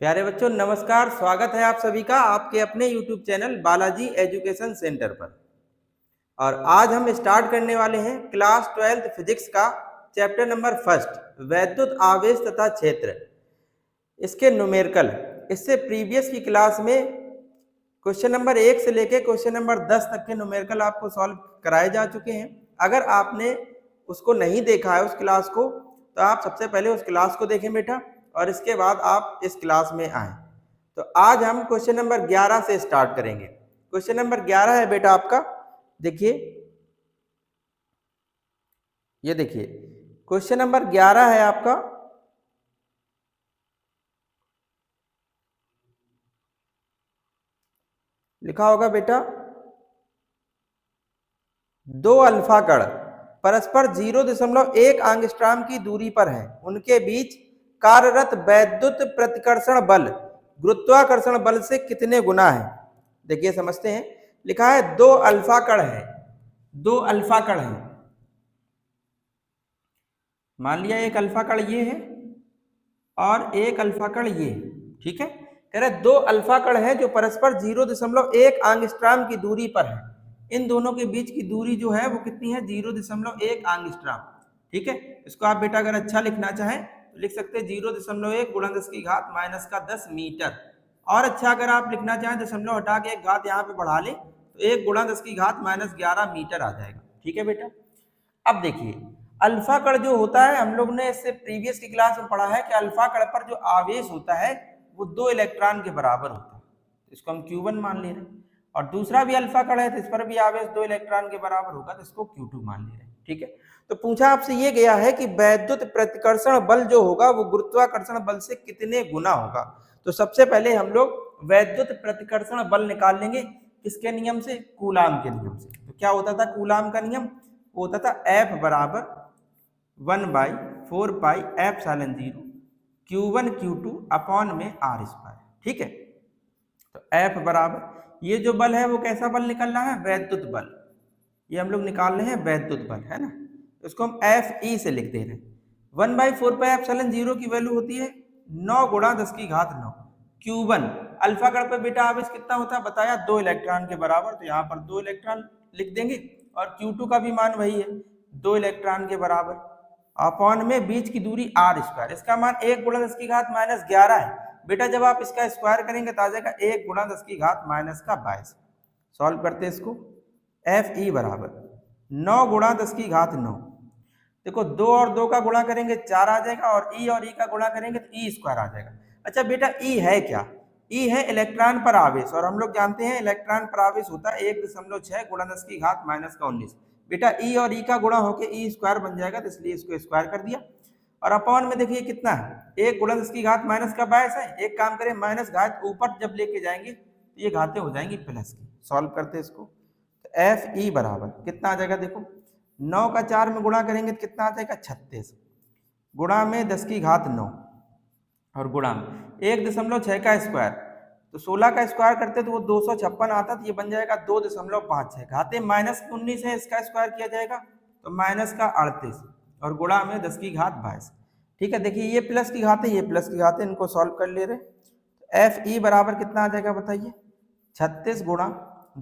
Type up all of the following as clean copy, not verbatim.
प्यारे बच्चों नमस्कार। स्वागत है आप सभी का आपके अपने YouTube channel Balaji education centre पर। और आज हम स्टार्ट करने वाले हैं क्लास 12th फिजिक्स का चैप्टर नंबर फर्स्ट, वैद्युत आवेश तथा क्षेत्र, इसके न्यूमेरिकल। इससे प्रीवियस की क्लास में क्वेश्चन नंबर 1 से लेके क्वेश्चन नंबर 10 तक के न्यूमेरिकल आपको सॉल्व कराए जा चुके हैं। अगर आपने उसको नहीं देखा है उस क्लास को, तो आप सबसे पहले उस क्लास को देखें बेटा, और इसके बाद आप इस क्लास में आए। तो आज हम क्वेश्चन नंबर 11 से स्टार्ट करेंगे। क्वेश्चन नंबर 11 है बेटा आपका, देखिए, ये देखिए क्वेश्चन नंबर 11 है आपका, लिखा होगा बेटा, दो अल्फा कण परस्पर 0.1 एंगस्ट्रॉम की दूरी पर हैं। उनके बीच कार्यरत वैद्युत प्रतिकर्षण बल गुरुत्वाकर्षण बल से कितने गुना है। देखिए समझते हैं। लिखा है दो अल्फा कण है, दो अल्फा कण है। मान लिया एक अल्फा कण ये है और एक अल्फा कण ये, ठीक है। कह रहे दो अल्फा कण है जो परस्पर 0.1 एंगस्ट्रॉम की दूरी पर है। इन दोनों के बीच की दूरी जो है वो कितनी है, 0.1 एंगस्ट्रॉम, ठीक है। इसको आप बेटा अगर अच्छा लिखना चाहें तो लिख सकते हैं 0.1 गुणा 10 की घात माइनस का 10 मीटर। और अच्छा अगर आप लिखना चाहें दशमलव हटा के एक घात यहाँ पे बढ़ा लें तो 1 गुणा 10 की घात माइनस 11 मीटर आ जाएगा, ठीक है बेटा। अब देखिए अल्फा कण जो होता है, हम लोग ने इससे प्रीवियस की क्लास में पढ़ा है कि अल्फा कण पर जो आवेश होता है वो 2 इलेक्ट्रॉन के बराबर होता है। इसको हम Q1 मान ले रहे हैं। और दूसरा भी अल्फा कण है तो इस पर भी आवेश 2 इलेक्ट्रॉन के बराबर होगा, तो इसको Q2 मान ले रहे हैं, ठीक है। तो पूछा आपसे ये गया है कि वैद्युत प्रतिकर्षण बल जो होगा वो गुरुत्वाकर्षण बल से कितने गुना होगा। तो सबसे पहले हम लोग वैद्युत प्रतिकर्षण बल निकाल लेंगे, किसके नियम से, कूलाम के नियम से। तो क्या होता था कूलाम का नियम, वो होता था F बराबर 1/4πε0 Q1 Q2 अपॉन में R स्क्वायर, ठीक है। तो F बराबर ये जो बल है वो कैसा बल निकल रहा है, वैद्युत बल। ये हम लोग निकाल रहे हैं वैद्युत बल, है ना। इसको हम FE से लिख दे रहे हैं। 1/4πε0 की वैल्यू होती है 9 गुणा 10 की घात 9। Q1 अल्फा कण पर बेटा आवेश कितना होता है बताया, 2 इलेक्ट्रॉन के बराबर, तो यहाँ पर 2 इलेक्ट्रॉन लिख देंगे। और Q2 का भी मान वही है, 2 इलेक्ट्रॉन के बराबर, अपॉन में बीच की दूरी R स्क्वायर। इसका मान 1 गुणा 10 की घात माइनस 11 है बेटा। जब आप इसका स्क्वायर करेंगे तो आ जाएगा 1 गुणा 10 की घात माइनस का 22। सॉल्व करते हैं इसको। FE बराबर 9 गुणा 10 की घात 9। देखो 2 और 2 का गुणा करेंगे 4 आ जाएगा, और E का गुणा करेंगे तो E स्क्वायर आ जाएगा। अच्छा बेटा E है क्या, E है इलेक्ट्रॉन पर आवेश, और हम लोग जानते हैं इलेक्ट्रॉन पर आवेश होता है 1.6 गुणा 10 की घात माइनस का 19। बेटा E और E का गुणा होके E स्क्वायर बन जाएगा, तो इसलिए इसको स्क्वायर कर दिया। और अपॉन में देखिए कितना है, 1 गुणा 10 की घात माइनस का 22 है। एक काम करें, माइनस घात ऊपर जब लेके जाएंगे तो ये घातें हो जाएंगी प्लस की। सॉल्व करते हैं इसको। तो FE बराबर कितना आ जाएगा, देखो 9 का 4 में गुणा करेंगे तो कितना आ जाएगा 36, गुणा में 10 की घात 9, और गुणा में 1.6 का स्क्वायर, तो 16 का स्क्वायर करते तो वो 256 आता, तो ये बन जाएगा 2.56। घाते माइनस 19 है, इसका स्क्वायर किया जाएगा तो माइनस का 38, और गुणा में 10 की घात 22, ठीक है। देखिए ये प्लस की घात है, ये प्लस की घात है, इनको सॉल्व कर ले रहे। तो FE बराबर कितना आ जाएगा बताइए, 36 गुणा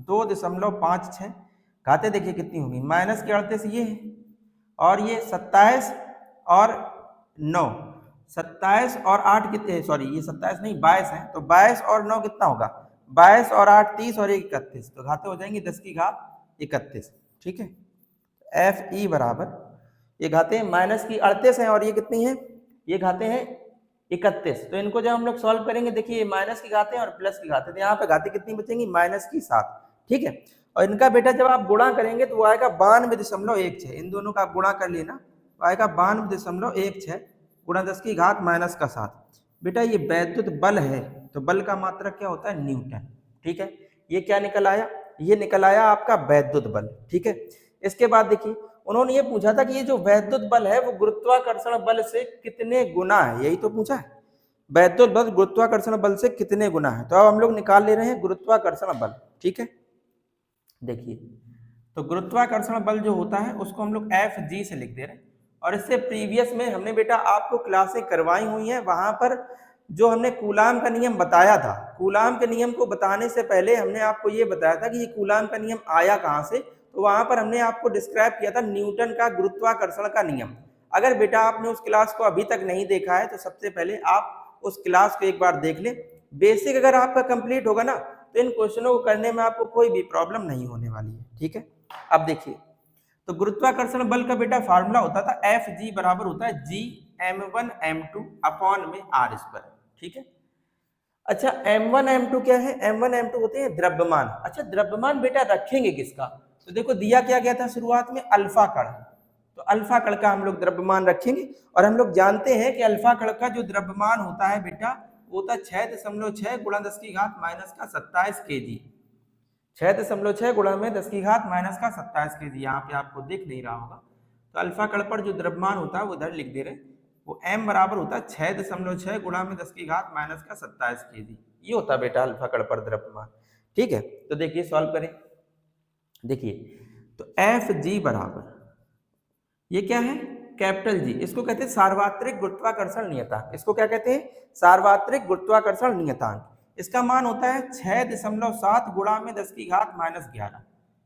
2.56, घाते देखिए कितनी होगी, माइनस के 38 ये है, और ये 27 और 9, 27 और 8 कितने, सॉरी ये 27 नहीं 22 है, तो 22 और 9 कितना होगा, 22 और 8 30, और 1 31, तो घाते हो जाएंगी 10 की घात 31, ठीक है। FE बराबर, ये घाते माइनस की 38 है और ये कितनी है, ये घाते हैं 31। तो इनको जब हम लोग सॉल्व करेंगे, देखिए माइनस की घातें और प्लस की घातें, तो यहाँ पे घातें कितनी बचेंगी, माइनस की 7, ठीक है। और इनका बेटा जब आप गुणा करेंगे तो वो आएगा 92.16। इन दोनों का आप गुणा कर लेना तो आएगा 92.16 गुणा 10 की घात माइनस का 7। बेटा ये वैद्युत बल है, तो बल का मात्रक क्या होता है, न्यूटन, ठीक है। ये क्या निकल आया, ये निकल आया आपका वैद्युत बल, ठीक है। इसके बाद देखिए उन्होंने ये पूछा था कि ये जो वैद्युत बल है वो गुरुत्वाकर्षण बल से कितने गुना है, यही तो पूछा है, वैद्युत बल गुरुत्वाकर्षण बल से कितने गुना है। तो अब हम लोग निकाल ले रहे हैं गुरुत्वाकर्षण बल, ठीक है। देखिए तो गुरुत्वाकर्षण बल जो होता है उसको हम लोग FG से लिख दे रहे हैं। और इससे प्रीवियस में हमने बेटा आपको क्लासें करवाई हुई हैं, वहां पर जो हमने कूलाम का नियम बताया था, कूलाम के नियम को बताने से पहले हमने आपको ये बताया था कि ये कूलाम का नियम आया कहाँ से, तो वहां पर हमने आपको डिस्क्राइब किया था न्यूटन का गुरुत्वाकर्षण का नियम। अगर बेटा आपने उस क्लास को अभी तक नहीं देखा है तो सबसे पहले आप उस क्लास को एक बार देख ले। बेसिक अगर आपका कंप्लीट होगा ना तो इन क्वेश्चनों को करने में आपको कोई भी प्रॉब्लम नहीं होने वाली है, ठीक है। अब देखिए, तो गुरुत्वाकर्षण बल का बेटा फार्मूला होता था एफ जी बराबर होता है जी m1 m2 अपॉन में आर स्क्वायर, ठीक है। अच्छा m1 m2 क्या है, m1 m2 होते हैं द्रव्यमान। अच्छा द्रव्यमान बेटा रखेंगे किसका, तो देखो दिया क्या गया था शुरुआत में, अल्फा कण, तो अल्फा कण का हम लोग द्रव्यमान रखेंगे। और हम लोग जानते हैं कि अल्फा कण का जो द्रव्यमान होता है बेटा वो होता है 6.6 गुणा 10 की घात माइनस का 27 kg, 6.6 गुणा में 10 की घात माइनस का 27 kg। यहाँ पे आपको दिख नहीं रहा होगा, तो अल्फा कण पर जो द्रव्यमान होता है वो इधर लिख दे रहे, वो m बराबर होता है 6.6 गुणा में 10 की घात माइनस का 27 kg। ये होता है बेटा अल्फा कण पर द्रव्यमान, ठीक है। तो देखिए सॉल्व करें, देखिए तो एफ जी बराबर, ये क्या है, कैपिटल जी, इसको कहते हैं सार्वत्रिक गुरुत्वाकर्षण नियतांक। इसको क्या कहते हैं, सार्वत्रिक गुरुत्वाकर्षण नियतांक। इसका मान होता है 6.7 गुणा में 10 की घात माइनस 11।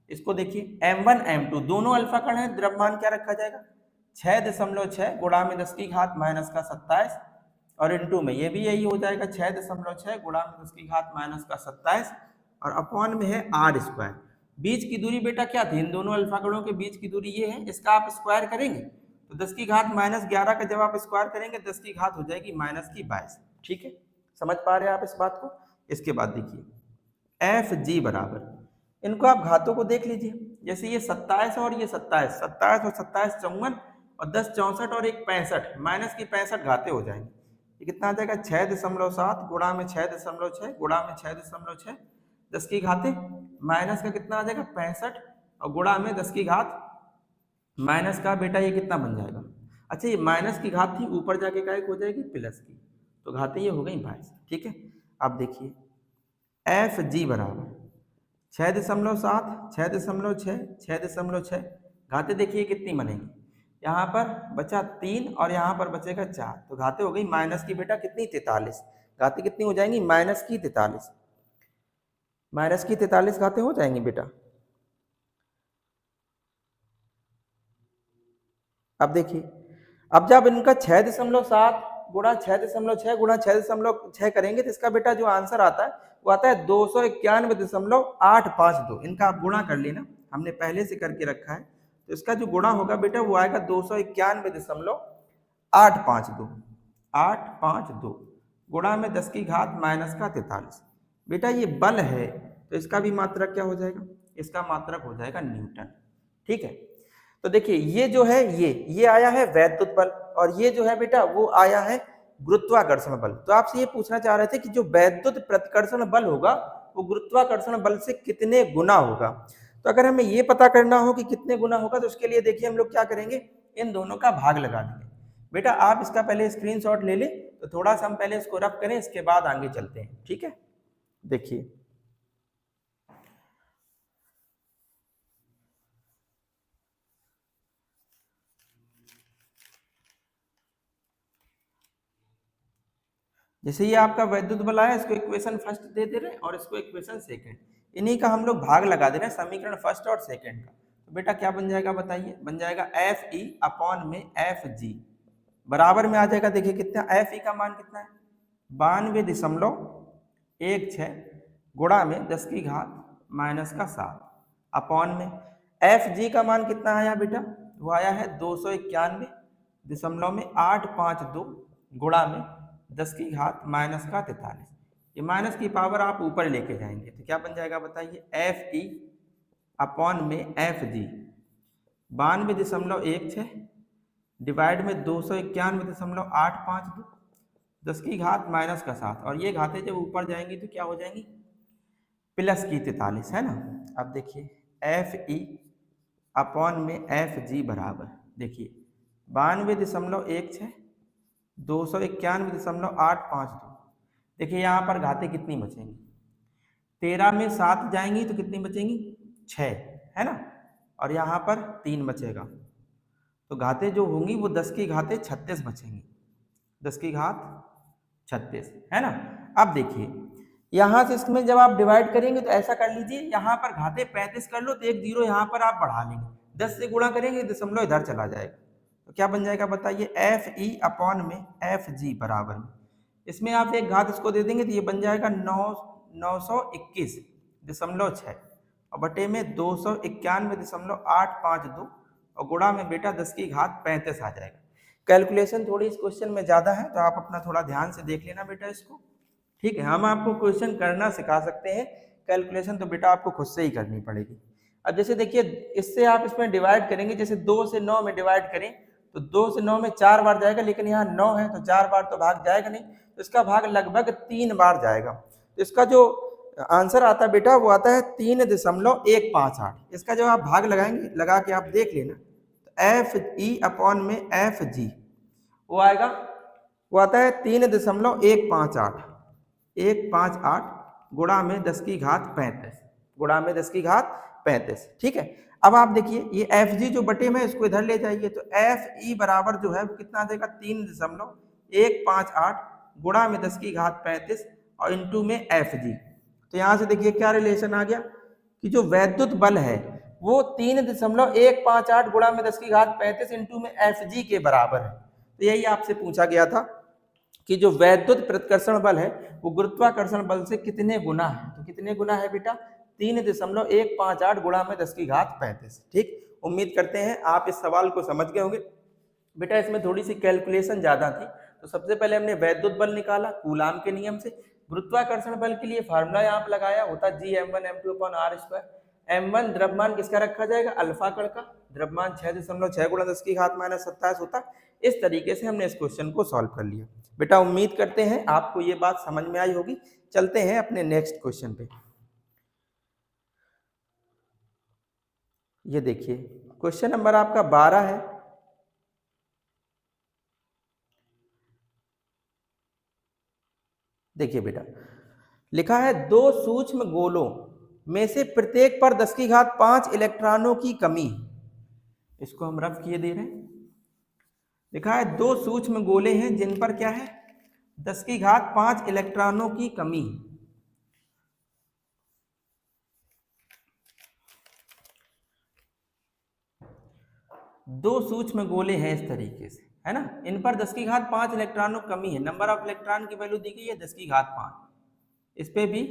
इसको देखिए m1 m2 दोनों अल्फा कण है, द्रव्यमान क्या रखा जाएगा 6.6 गुणा में 10 की घात माइनस का 27 और इनटू में ये भी यही हो जाएगा 6.6 गुणा में 10 की घात माइनस का 27 और अपॉन में है आर स्क्वायर। बीच की दूरी बेटा क्या थी, इन दोनों अल्फा कणों के बीच की दूरी ये है, इसका आप स्क्वायर करेंगे तो 10 की घात माइनस 11 का जब आप स्क्वायर करेंगे 10 की घात हो जाएगी माइनस की 22, ठीक है। समझ पा रहे हैं आप इस बात को। इसके बाद देखिए एफ जी बराबर, इनको आप घातों को देख लीजिए, जैसे ये 27 और ये 27, 27 और 27 54 और 10 64 और एक 65, माइनस की 65 घाते हो जाएंगे। ये कितना आ जाएगा 6.7 गुणा में 6.6 गुणा में 6.6, 10 की घाते माइनस का कितना आ जाएगा 65 और गुणा में 10 की घात माइनस का बेटा ये कितना बन जाएगा, अच्छा ये माइनस की घात थी ऊपर जाके क्या हो जाएगी प्लस की, तो घातें ये हो गई 22, ठीक है। अब देखिए एफ जी बराबर 6.7 6.6 6.6 घाते देखिए कितनी बनेंगी, यहाँ पर बचा 3 और यहाँ पर बचेगा 4, तो घाते हो गई माइनस की बेटा कितनी 43, घाते कितनी हो जाएंगी माइनस की 43, माइनस की 43 घाते हो जाएंगी बेटा। अब देखिए, अब जब इनका 6.7 गुणा 6.6 गुणा 6.6 करेंगे तो इसका बेटा जो आंसर आता है वो आता है 291.852। इनका आप गुणा कर लेना, हमने पहले से करके रखा है, तो इसका जो गुणा होगा बेटा वो आएगा 291.852 गुणा में 10 की घात माइनस का 43। बेटा ये बल है तो इसका भी मात्रक क्या हो जाएगा, इसका मात्रक हो जाएगा न्यूटन, ठीक है। तो देखिए ये जो है ये आया है वैद्युत बल और ये जो है बेटा वो आया है गुरुत्वाकर्षण बल। तो आपसे ये पूछना चाह रहे थे कि जो वैद्युत प्रतिकर्षण बल होगा वो गुरुत्वाकर्षण बल से कितने गुना होगा। तो अगर हमें ये पता करना हो कि कितने गुना होगा तो उसके लिए देखिए हम लोग क्या करेंगे, इन दोनों का भाग लगा देंगे। बेटा आप इसका पहले स्क्रीनशॉट ले ले, तो थोड़ा सा हम पहले इसको रफ करें, इसके बाद आगे चलते हैं, ठीक है। देखिए जैसे ये आपका वैद्युत बल आया, इसको इक्वेशन फर्स्ट दे दे रहे हैं और इसको इक्वेशन सेकंड, इन्हीं का हम लोग भाग लगा दे रहे हैं समीकरण फर्स्ट और सेकंड का। तो बेटा क्या बन जाएगा बताइए, बन जाएगा एफ ई अपॉन में एफ जी बराबर में आ जाएगा, देखिए कितना एफ ई का मान कितना है 92.16 गुणा में 10 की घात माइनस का 7 अपॉन में एफ जी का मान कितना आया बेटा, वो आया है 291.852 गुणा में 10 की घात माइनस का 43। ये माइनस की पावर आप ऊपर लेके जाएंगे तो क्या बन जाएगा बताइए, एफ ई अपॉन में एफ जी 92.16 डिवाइड में 291.852 10 की घात माइनस का 7 और ये घातें जब ऊपर जाएंगी तो क्या हो जाएंगी प्लस की 43, है ना। अब देखिए एफ ई अपॉन में एफ जी बराबर, देखिए 92.16 291.852, देखिए यहाँ पर घातें कितनी बचेंगी, 13 में 7 जाएंगी तो कितनी बचेंगी 6, है ना, और यहाँ पर 3 बचेगा, तो घातें जो होंगी वो 10 की घातें 36 बचेंगी, 10 की घात 36, है ना। अब देखिए यहाँ से इसमें जब आप डिवाइड करेंगे तो ऐसा कर लीजिए, यहाँ पर घाते 35 कर लो तो एक जीरो यहाँ पर आप बढ़ा लेंगे, 10 से गुणा करेंगे दशमलव इधर चला जाएगा, तो क्या बन जाएगा बताइए, एफ ई अपॉन में एफ जी बराबर में, इसमें आप एक घात इसको दे देंगे तो ये बन जाएगा 921.6 और बटे में 291.852 और गुणा में बेटा 10 की घात 35 आ जाएगा। कैलकुलेशन थोड़ी इस क्वेश्चन में ज़्यादा है तो आप अपना थोड़ा ध्यान से देख लेना बेटा इसको, ठीक है। हम आपको क्वेश्चन करना सिखा सकते हैं, कैलकुलेशन तो बेटा आपको खुद से ही करनी पड़ेगी। अब जैसे देखिए इससे आप इसमें डिवाइड करेंगे, जैसे 2 से 9 में डिवाइड करें तो 2 से 9 में 4 बार जाएगा, लेकिन यहाँ 9 है तो 4 बार तो भाग जाएगा नहीं, तो इसका भाग लगभग 3 बार जाएगा। तो इसका जो आंसर आता है बेटा वो आता है 3.158। इसका जब आप भाग लगाएंगे, लगा के आप देख लेना, तो एफ ई अपॉन में एफ जी वो आएगा, वो आता है 3.158 गुणा में 10 की घात 35, गुणा में 10 की घात 35, ठीक है। अब आप देखिए ये एफ जी जो बटे में इसको इधर ले जाइए, तो एफ ई बराबर जो है वो कितना आ जाएगा, 3.158 गुणा में 10 की घात 35 और इंटू में एफ जी। तो यहाँ से देखिए क्या रिलेशन आ गया कि जो वैद्युत बल है वो 3.158 गुणा में 10 की घात 35 इंटू में एफ जी के बराबर है। तो यही आपसे पूछा गया था कि जो वैद्युत प्रतिकर्षण बल है वो गुरुत्वाकर्षण बल से कितने गुना है, तो कितने गुना है बेटा, 3.158 गुणा में 10 की घात 35, ठीक। उम्मीद करते हैं आप इस सवाल को समझ गए होंगे। बेटा इसमें थोड़ी सी कैलकुलेशन ज्यादा थी, तो सबसे पहले हमने वैद्युत बल निकाला कूलाम के नियम से। गुरुत्वाकर्षण बल के लिए फार्मूला यहाँ पर लगाया, होता G(m1m2/r²। m1 द्रव्यमान किसका रखा जाएगा, अल्फा कण का, द्रव्यमान 6.6 गुणा 10 की घात -27 होता। इस तरीके से हमने इस क्वेश्चन को सॉल्व कर लिया। बेटा उम्मीद करते हैं आपको ये बात समझ में आई होगी। चलते हैं अपने नेक्स्ट क्वेश्चन पे। ये देखिए क्वेश्चन नंबर आपका 12 है। देखिए बेटा लिखा है, दो सूक्ष्म गोलों में से प्रत्येक पर 10 की घात 5 इलेक्ट्रॉनों की कमी। इसको हम रफ किए दे रहे हैं। लिखा है दो सूक्ष्म गोले हैं जिन पर क्या है, 10 की घात 5 इलेक्ट्रॉनों की कमी। दो सूक्ष्म गोले हैं इस तरीके से, है ना, इन पर 10 की घात 5 इलेक्ट्रॉनों की कमी है। नंबर ऑफ इलेक्ट्रॉन की वैल्यू दी गई है 10 की घात 5, इस पे भी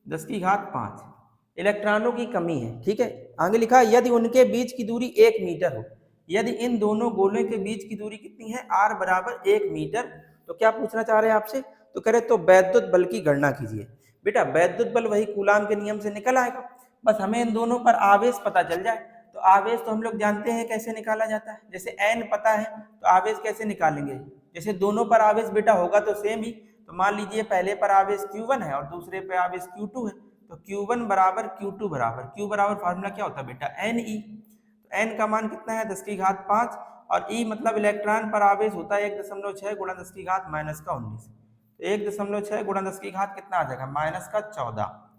10 की घात 5 इलेक्ट्रॉनों की कमी है, ठीक है। आगे लिखा है यदि उनके बीच की दूरी 1 मीटर हो, यदि इन दोनों गोलों के बीच की दूरी कितनी है, r बराबर 1 मीटर, तो क्या पूछना चाह रहे हैं आपसे, तो कह रहे तो वैद्युत बल की गणना कीजिए। बेटा वैद्युत बल वही कूलाम के नियम से निकल आएगा, बस हमें इन दोनों पर आवेश पता चल जाए। तो आवेश तो हम लोग जानते हैं कैसे निकाला जाता है, जैसे n पता है तो आवेश कैसे निकालेंगे, जैसे दोनों पर आवेश बेटा होगा तो सेम ही, तो मान लीजिए पहले पर आवेश Q1 है और दूसरे पे आवेश Q2 है, तो Q1 बराबर Q2 बराबर, Q बराबर फार्मूला क्या होता है बेटा, Ne। तो n का मान कितना है 10 की घात 5 और E मतलब इलेक्ट्रॉन पर आवेश होता है 1.6 गुणा 10 की घात -19, तो 1.6 गुणा 10 की घात कितना आ जाएगा, -14।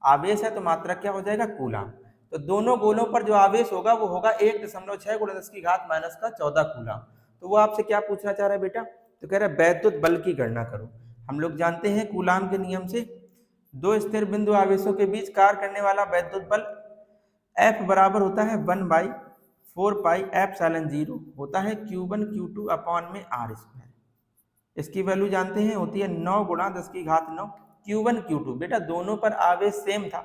आवेश है तो मात्रा क्या हो जाएगा, कूलाम। तो दोनों गोलों पर जो आवेश होगा वो होगा 1.6 गुणा 10 की घात -14 कूलाम। तो वो आपसे क्या पूछना चाह रहा है बेटा, तो कह रहा है वैद्युत बल की गणना करो। हम लोग जानते हैं कूलाम के नियम से दो स्थिर बिंदु आवेशों के बीच कार्य करने वाला वैद्युत बल F बराबर होता है 1/4 पाई एप्सिलॉन 0 होता है Q1 Q2 अपॉन में r²। इसकी वैल्यू जानते हैं होती है 9 गुणा 10 की घात 9 Q1 Q2। बेटा दोनों पर आवेश सेम था,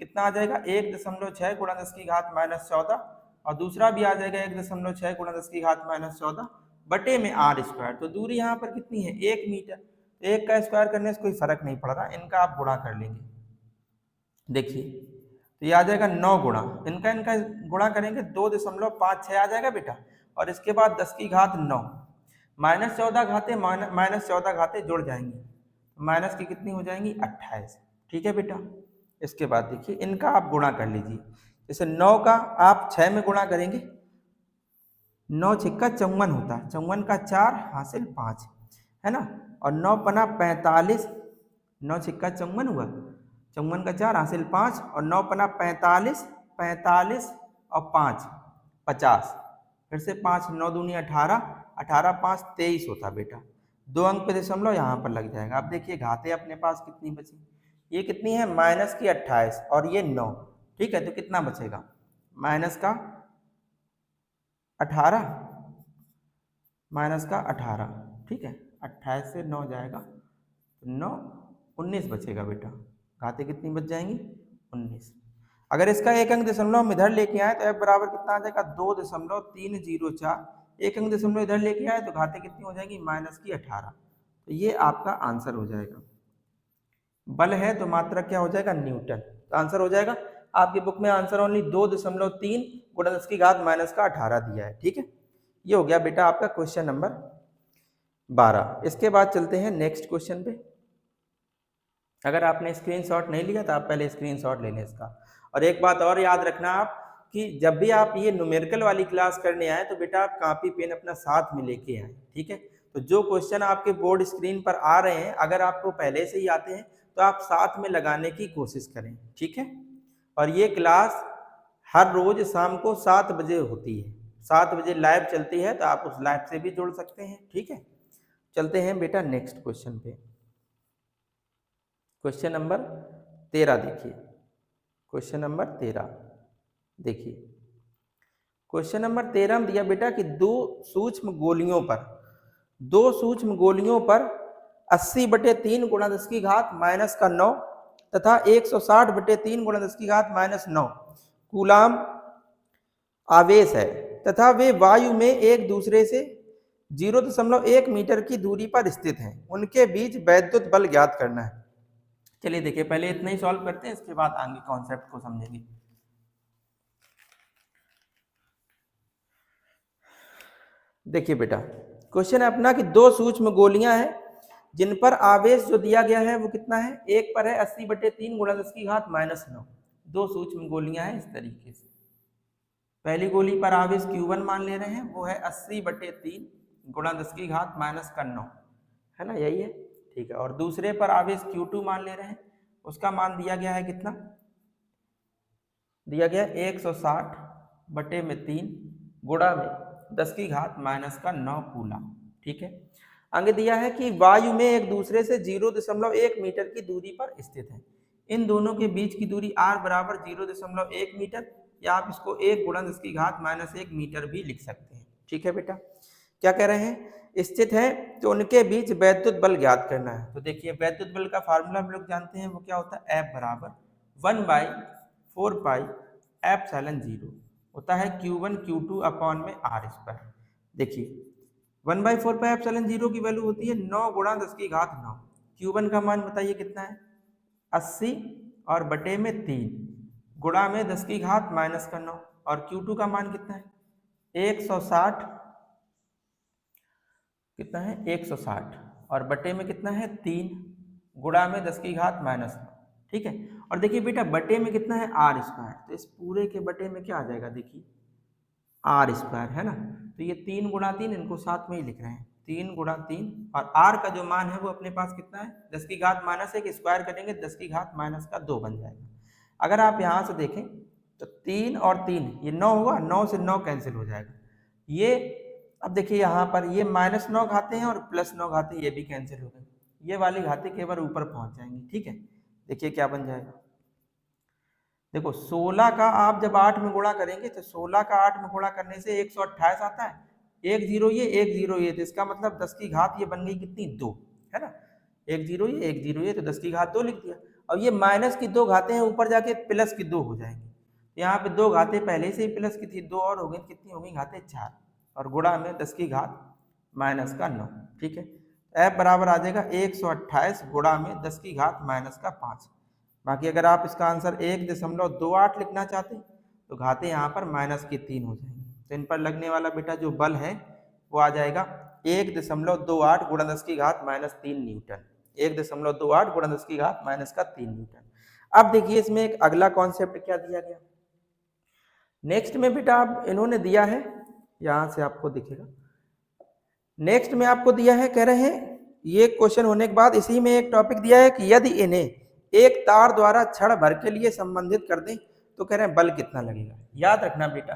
कितना आ जाएगा 1.6 गुणा 10 की घात -14 और दूसरा भी आ जाएगा 1.6 गुणा 10 की घात -14 बटे में r²। तो दूरी यहाँ पर कितनी है 1 मीटर, तो 1 का स्क्वायर करने से कोई फर्क नहीं पड़ रहा, इनका आप गुणा कर लेंगे। देखिए तो ये आ जाएगा 9 गुणा, इनका गुणा करेंगे 2.56 आ जाएगा बेटा, और इसके बाद 10 की घात 9 -14 घाते जुड़ जाएंगी, माइनस की कितनी हो जाएंगी 28, ठीक है बेटा। इसके बाद देखिए इनका आप गुणा कर लीजिए, जैसे 9 का आप 6 में गुणा करेंगे, 9 छिक्का 54 होता है, 54 का 4 हासिल 5, है ना, और 9 पना 45, 9 छिक्का 54 हुआ, 54 का 4 हासिल 5 और 9 पना 45, 45 और 5 50, फिर से 5, 9 दूनी 18, 18 5 23 होता बेटा। 2 अंक पे दशमलव यहाँ पर लग जाएगा। अब देखिए घातें अपने पास कितनी बची, ये कितनी है माइनस की 28 और ये 9, ठीक है। तो कितना बचेगा माइनस का 18, माइनस का 18, ठीक है। 28 से 9 जाएगा तो 9, 19 बचेगा बेटा। घातें कितनी बच जाएंगी 19। अगर इसका एक अंक दशमलव हम इधर लेके आए तो f बराबर कितना आ जाएगा 2.304। एक अंक दशमलव इधर लेके आए तो घातें कितनी हो जाएंगी माइनस की 18। तो ये आपका आंसर हो जाएगा। बल है तो मात्रक क्या हो जाएगा न्यूटन। तो आंसर हो जाएगा आपकी बुक में आंसर ओनली 2.3 गुणा 10 की घात माइनस का 18 दिया है, ठीक है। ये हो गया बेटा आपका क्वेश्चन नंबर 12। इसके बाद चलते हैं नेक्स्ट क्वेश्चन पे। अगर आपने स्क्रीनशॉट नहीं लिया तो आप पहले स्क्रीनशॉट ले लें इसका। और एक बात और याद रखना आप कि जब भी आप ये न्यूमेरिकल वाली क्लास करने आए तो बेटा आप कॉपी पेन अपना साथ में लेके आए, ठीक है। तो जो क्वेश्चन आपके बोर्ड स्क्रीन पर आ रहे हैं अगर आपको पहले से ही आते हैं तो आप साथ में लगाने की कोशिश करें, ठीक है। और ये क्लास हर रोज शाम को 7 बजे होती है, 7 बजे लाइव चलती है, तो आप उस लाइव से भी जुड़ सकते हैं, ठीक है। चलते हैं बेटा नेक्स्ट क्वेश्चन पे। क्वेश्चन नंबर 13 देखिए। क्वेश्चन नंबर 13 देखिए। क्वेश्चन नंबर 13 में दिया बेटा कि दो सूक्ष्म गोलियों पर 80/3 गुणा 10 की घात माइनस का 9 तथा 160/3 गुणा 10 की घात माइनस 9 कूलाम आवेश है तथा वे वायु में एक दूसरे से 0.1 मीटर की दूरी पर स्थित हैं। उनके बीच वैद्युत बल ज्ञात करना है। चलिए देखिए पहले इतना ही सॉल्व करते हैं, इसके बाद आगे कॉन्सेप्ट को समझेंगे। देखिए बेटा क्वेश्चन है अपना कि दो सूक्ष्म गोलियां हैं जिन पर आवेश जो दिया गया है वो कितना है, एक पर है 80/3 गुणा 10 की घात माइनस 9। दो सूक्ष्म गोलियां हैं इस तरीके से। पहली गोली पर आवेश Q1 मान ले रहे हैं, वो है 80/3 गुणा 10 की घात माइनस का 9, है ना, यही है, ठीक है। और दूसरे पर आवेश Q2 मान ले रहे हैं, उसका मान दिया गया है कितना, दिया गया 160/3 गुणा में 10 की घात माइनस का 9 कूलम, ठीक है। आगे दिया है कि वायु में एक दूसरे से 0.1 मीटर की दूरी पर स्थित है। इन दोनों के बीच की दूरी r बराबर 0.1 मीटर, या आप इसको 1 गुणा 10 की घात माइनस 1 मीटर भी लिख सकते हैं, ठीक है बेटा। क्या कह रहे हैं, स्थित है तो उनके बीच वैद्युत बल ज्ञात करना है। तो देखिए वैद्युत बल का फार्मूला हम लोग जानते हैं, वो क्या होता है, F बराबर 1/4 पाई एप्सिलॉन 0 होता है Q1 Q2 अपॉन में r स्क्वायर। देखिए 1/4 पाई एप्सिलॉन 0 की वैल्यू होती है 9 गुणा 10 की घात 9। Q1 का मान बताइए कितना है 80 और बटे में 3 गुणा में 10 की घात माइनस का 9, और Q2 का मान कितना है 160, कितना है 160 और बटे में कितना है 3 गुणा में 10 की घात माइनस 9, ठीक है। और देखिए बेटा बटे में कितना है r स्क्वायर, तो इस पूरे के बटे में क्या आ जाएगा, देखिए r स्क्वायर, है ना। तो ये 3 गुणा 3 इनको साथ में ही लिख रहे हैं, 3 गुणा 3, और r का जो मान है वो अपने पास कितना है 10 की घात माइनस 1, स्क्वायर करेंगे 10 की घात माइनस का 2 बन जाएगा। अगर आप यहाँ से देखें तो 3 और 3 ये 9 हुआ, 9 से 9 कैंसिल हो जाएगा। ये अब देखिए यहाँ पर ये माइनस 9 घाते हैं और प्लस 9 घाते हैं, ये भी कैंसिल हो गए, ये वाली घाते केवल ऊपर पहुंच जाएंगी, ठीक है। देखिए क्या बन जाएगा, देखो 16 का आप जब 8 में गुणा करेंगे तो 16 का 8 में गुणा करने से 128 आता है, एक जीरो ये, तो इसका मतलब 10 की घात ये बन गई कितनी 2, है ना। एक जीरो ये तो 10 की घात 2 लिख दिया। अब ये माइनस की 2 घातें हैं, ऊपर जाके प्लस की 2 हो जाएंगी। यहाँ पे 2 घातें पहले से ही प्लस की थी, 2 और हो गई, कितनी हो गई घातें 4, और गुणा में 10 की घात माइनस का 9, ठीक है। F बराबर आ जाएगा 128 गुणा में 10 की घात माइनस का 5। बाकी अगर आप इसका आंसर 1.28 लिखना चाहते हैं तो घातें यहाँ पर माइनस की 3 हो जाएंगी। तो इन पर लगने वाला बेटा जो बल है वो आ जाएगा 1.28 गुणा 10 की घात माइनस 3 न्यूटन, 1.28 गुणा 10 की घात माइनस का 3 न्यूटन। अब देखिए इसमें एक अगला कॉन्सेप्ट क्या दिया गया, नेक्स्ट में बेटा अब इन्होंने दिया है, यहाँ से आपको दिखेगा, नेक्स्ट में आपको दिया है, कह रहे हैं ये क्वेश्चन होने के बाद इसी में एक टॉपिक दिया है कि यदि इन्हें एक तार द्वारा क्षण भर के लिए संबंधित कर दें तो कह रहे हैं बल कितना लगेगा। याद रखना बेटा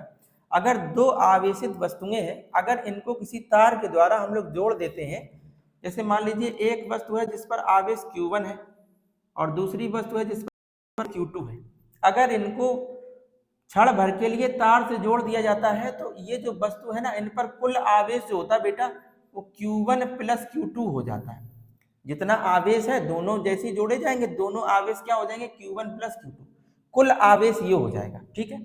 अगर दो आवेशित वस्तुएं हैं, अगर इनको किसी तार के द्वारा हम लोग जोड़ देते हैं जैसे मान लीजिए एक वस्तु है जिस पर आवेश Q1 है और दूसरी वस्तु है जिस पर Q2 है। अगर इनको क्षण भर के लिए तार से जोड़ दिया जाता है तो ये जो वस्तु है ना, इन पर कुल आवेश जो होता है बेटा वो Q1 प्लस Q2 हो जाता है। जितना आवेश है दोनों जैसे जोड़े जाएंगे, दोनों आवेश क्या हो जाएंगे, Q1 प्लस Q2, कुल आवेश ये हो जाएगा। ठीक है,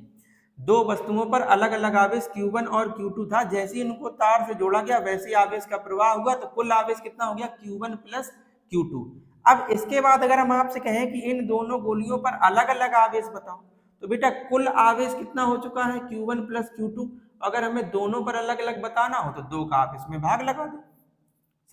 दो वस्तुओं पर अलग अलग आवेश Q1 और Q2 था, जैसे ही इनको तार से जोड़ा गया वैसे ही आवेश का प्रवाह हुआ, तो कुल आवेश कितना हो गया, Q1 प्लस Q2। अब इसके बाद अगर हम आपसे कहें कि इन दोनों गोलियों पर अलग अलग आवेश बताओ, तो बेटा कुल आवेश कितना हो चुका है, Q1 प्लस Q2। अगर हमें दोनों पर अलग अलग बताना हो तो दो का आप इसमें भाग लगा दो।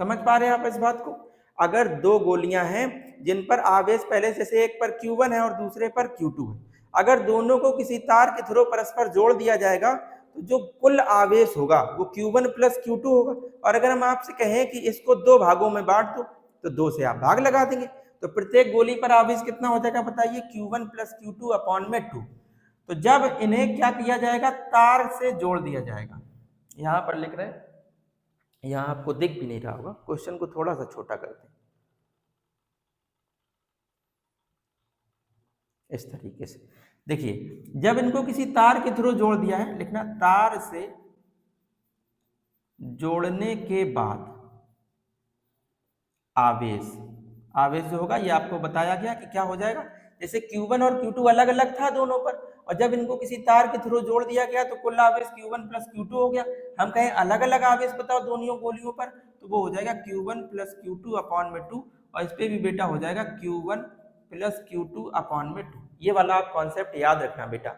समझ पा रहे हैं आप इस बात को? अगर दो गोलियां हैं जिन पर आवेश पहले से एक पर Q1 है और दूसरे पर Q2 है, अगर दोनों को किसी तार के थ्रू परस्पर जोड़ दिया जाएगा तो जो कुल आवेश होगा वो Q1 प्लस Q2 होगा। और अगर हम आपसे कहें कि इसको दो भागों में बांट दो तो दो से आप भाग लगा देंगे, तो प्रत्येक गोली पर आवेश कितना हो जाएगा बताइए, Q1 प्लस Q2 अपॉन में 2। तो जब इन्हें क्या किया जाएगा, तार से जोड़ दिया जाएगा। यहां पर लिख रहे हैं, यहां आपको दिख भी नहीं रहा होगा, क्वेश्चन को थोड़ा सा छोटा करते हैं इस तरीके से। देखिए, जब इनको किसी तार के थ्रू जोड़ दिया है, लिखना तार से जोड़ने के बाद आवेश, आवेश जो होगा ये आपको बताया गया कि क्या हो जाएगा, जैसे Q1 और Q2 अलग अलग था दोनों पर, और जब इनको किसी तार के थ्रू जोड़ दिया गया तो कुल आवेश Q1 प्लस Q2 हो गया। हम कहें अलग अलग आवेश बताओ दोनों गोलियों पर, तो वो हो जाएगा Q1 प्लस Q2 अपॉन में 2, और इस पे भी बेटा हो जाएगा Q1 प्लस Q2 अपॉन में 2। ये वाला आप कॉन्सेप्ट याद रखना बेटा।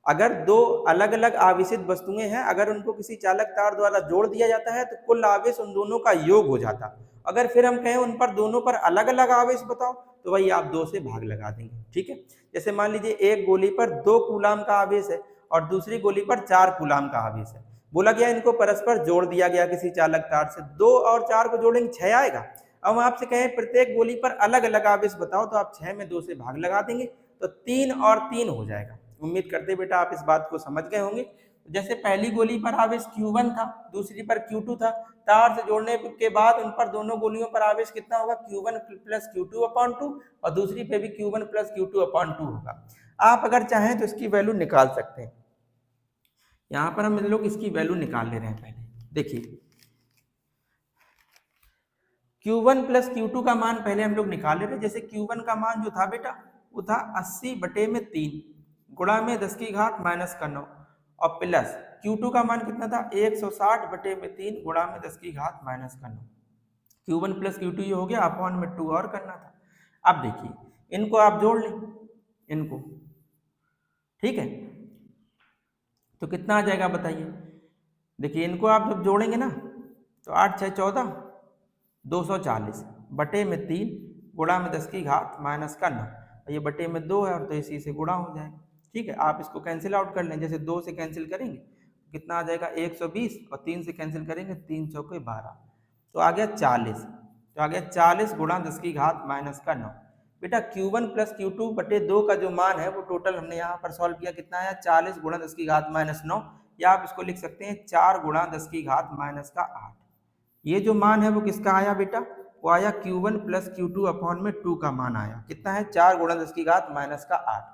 अगर दो अलग अलग आवेशित वस्तुएं हैं, अगर उनको किसी चालक तार द्वारा जोड़ दिया जाता है तो कुल आवेश उन दोनों का योग हो जाता। अगर फिर हम कहें उन पर दोनों पर अलग अलग आवेश बताओ तो वही आप दो से भाग लगा देंगे। ठीक है, जैसे मान लीजिए एक गोली पर 2 कूलाम का आवेश है और दूसरी गोली पर 4 कूलाम का आवेश है। बोला गया इनको परस्पर जोड़ दिया गया किसी चालक तार से, 2 और 4 को जोड़ेंगे 6 आएगा। अब हम आपसे कहें प्रत्येक गोली पर अलग अलग आवेश बताओ, तो आप 6 में 2 से भाग लगा देंगे तो 3 और 3 हो जाएगा। उम्मीद करते बेटा आप इस बात को समझ गए होंगे। जैसे पहली गोली पर आवेश Q1 था, दूसरी पर Q2 था, तार से जोड़ने के बाद उन पर दोनों गोलियों पर आवेश कितना होगा, Q1 प्लस Q2 अपॉन 2, और दूसरी पे भी Q1 प्लस Q2 अपॉन 2 होगा। आप अगर चाहें तो इसकी वैल्यू निकाल सकते हैं। यहां पर हम लोग इसकी वैल्यू निकाल ले रहे हैं। पहले देखिए Q1 प्लस Q2 का मान पहले हम लोग निकाल ले रहे हैं। जैसे Q1 का मान जो था बेटा वो था 80/3 गुणा में 10 की घात माइनस का 9, और प्लस Q2 का मान कितना था, 160/3 गुणा में 10 की घात माइनस का 9। Q1 प्लस Q2 ये हो गया, अपॉन में 2 और करना था। अब देखिए इनको आप जोड़ लें, इनको, ठीक है, तो कितना आ जाएगा बताइए। देखिए इनको आप जब जोड़ेंगे ना तो 8 6 14 240/3 गुणा में 10 की घात माइनस का 9, ये बटे में 2 है और तो इसी से गुणा हो जाएगा। ठीक है, आप इसको कैंसिल आउट कर लें। जैसे 2 से कैंसिल करेंगे कितना आ जाएगा 120, और 3 से कैंसिल करेंगे 3 चौके 12, तो आ गया 40। तो आ गया 40 गुणा 10 की घात माइनस का 9। बेटा Q1 प्लस Q2 बटे 2 का जो मान है वो टोटल हमने यहाँ पर सॉल्व किया, कितना आया 40 गुणा 10 की घात माइनस 9, या आप इसको लिख सकते हैं 4 गुणा 10 की घात माइनस का 8। ये जो मान है वो किसका आया बेटा, वो आया Q1 प्लस Q2 अपॉन में 2 का मान आया, कितना है 4 गुणा 10 की घात माइनस का 8।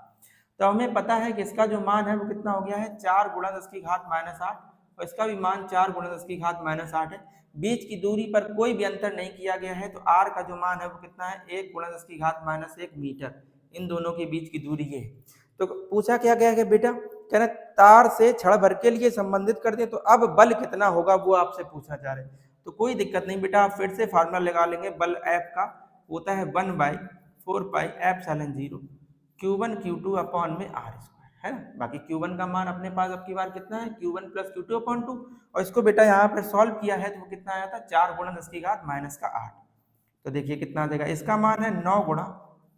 तो हमें पता है कि इसका जो मान है वो कितना हो गया है 4 गुणा 10 की घात माइनस 8, और इसका भी मान 4 गुणा 10 की घात माइनस 8 है। बीच की दूरी पर कोई भी अंतर नहीं किया गया है, तो r का जो मान है वो कितना है 1 गुणा 10 की घात माइनस 1 मीटर। इन दोनों के बीच की दूरी ये है। तो पूछा क्या गया है बेटा, कह रहे तार से क्षण भर के लिए संबंधित कर दें, तो अब बल कितना होगा वो आपसे पूछा जा रहा है। तो कोई दिक्कत नहीं बेटा, आप फिर से फार्मूला लगा लेंगे। बल F का होता है 1/4 pi epsilon 0 Q1 Q2 upon में r स्क्वायर, है ना। बाकी Q1 का मान अपने पास अब की बार कितना है, Q1 प्लस Q2 अपॉन 2, और इसको बेटा यहाँ पर सॉल्व किया है तो वो कितना आया था 4 गुणा 10 की घात माइनस का 8। तो देखिए कितना आ जाएगा, इसका मान है 9 गुणा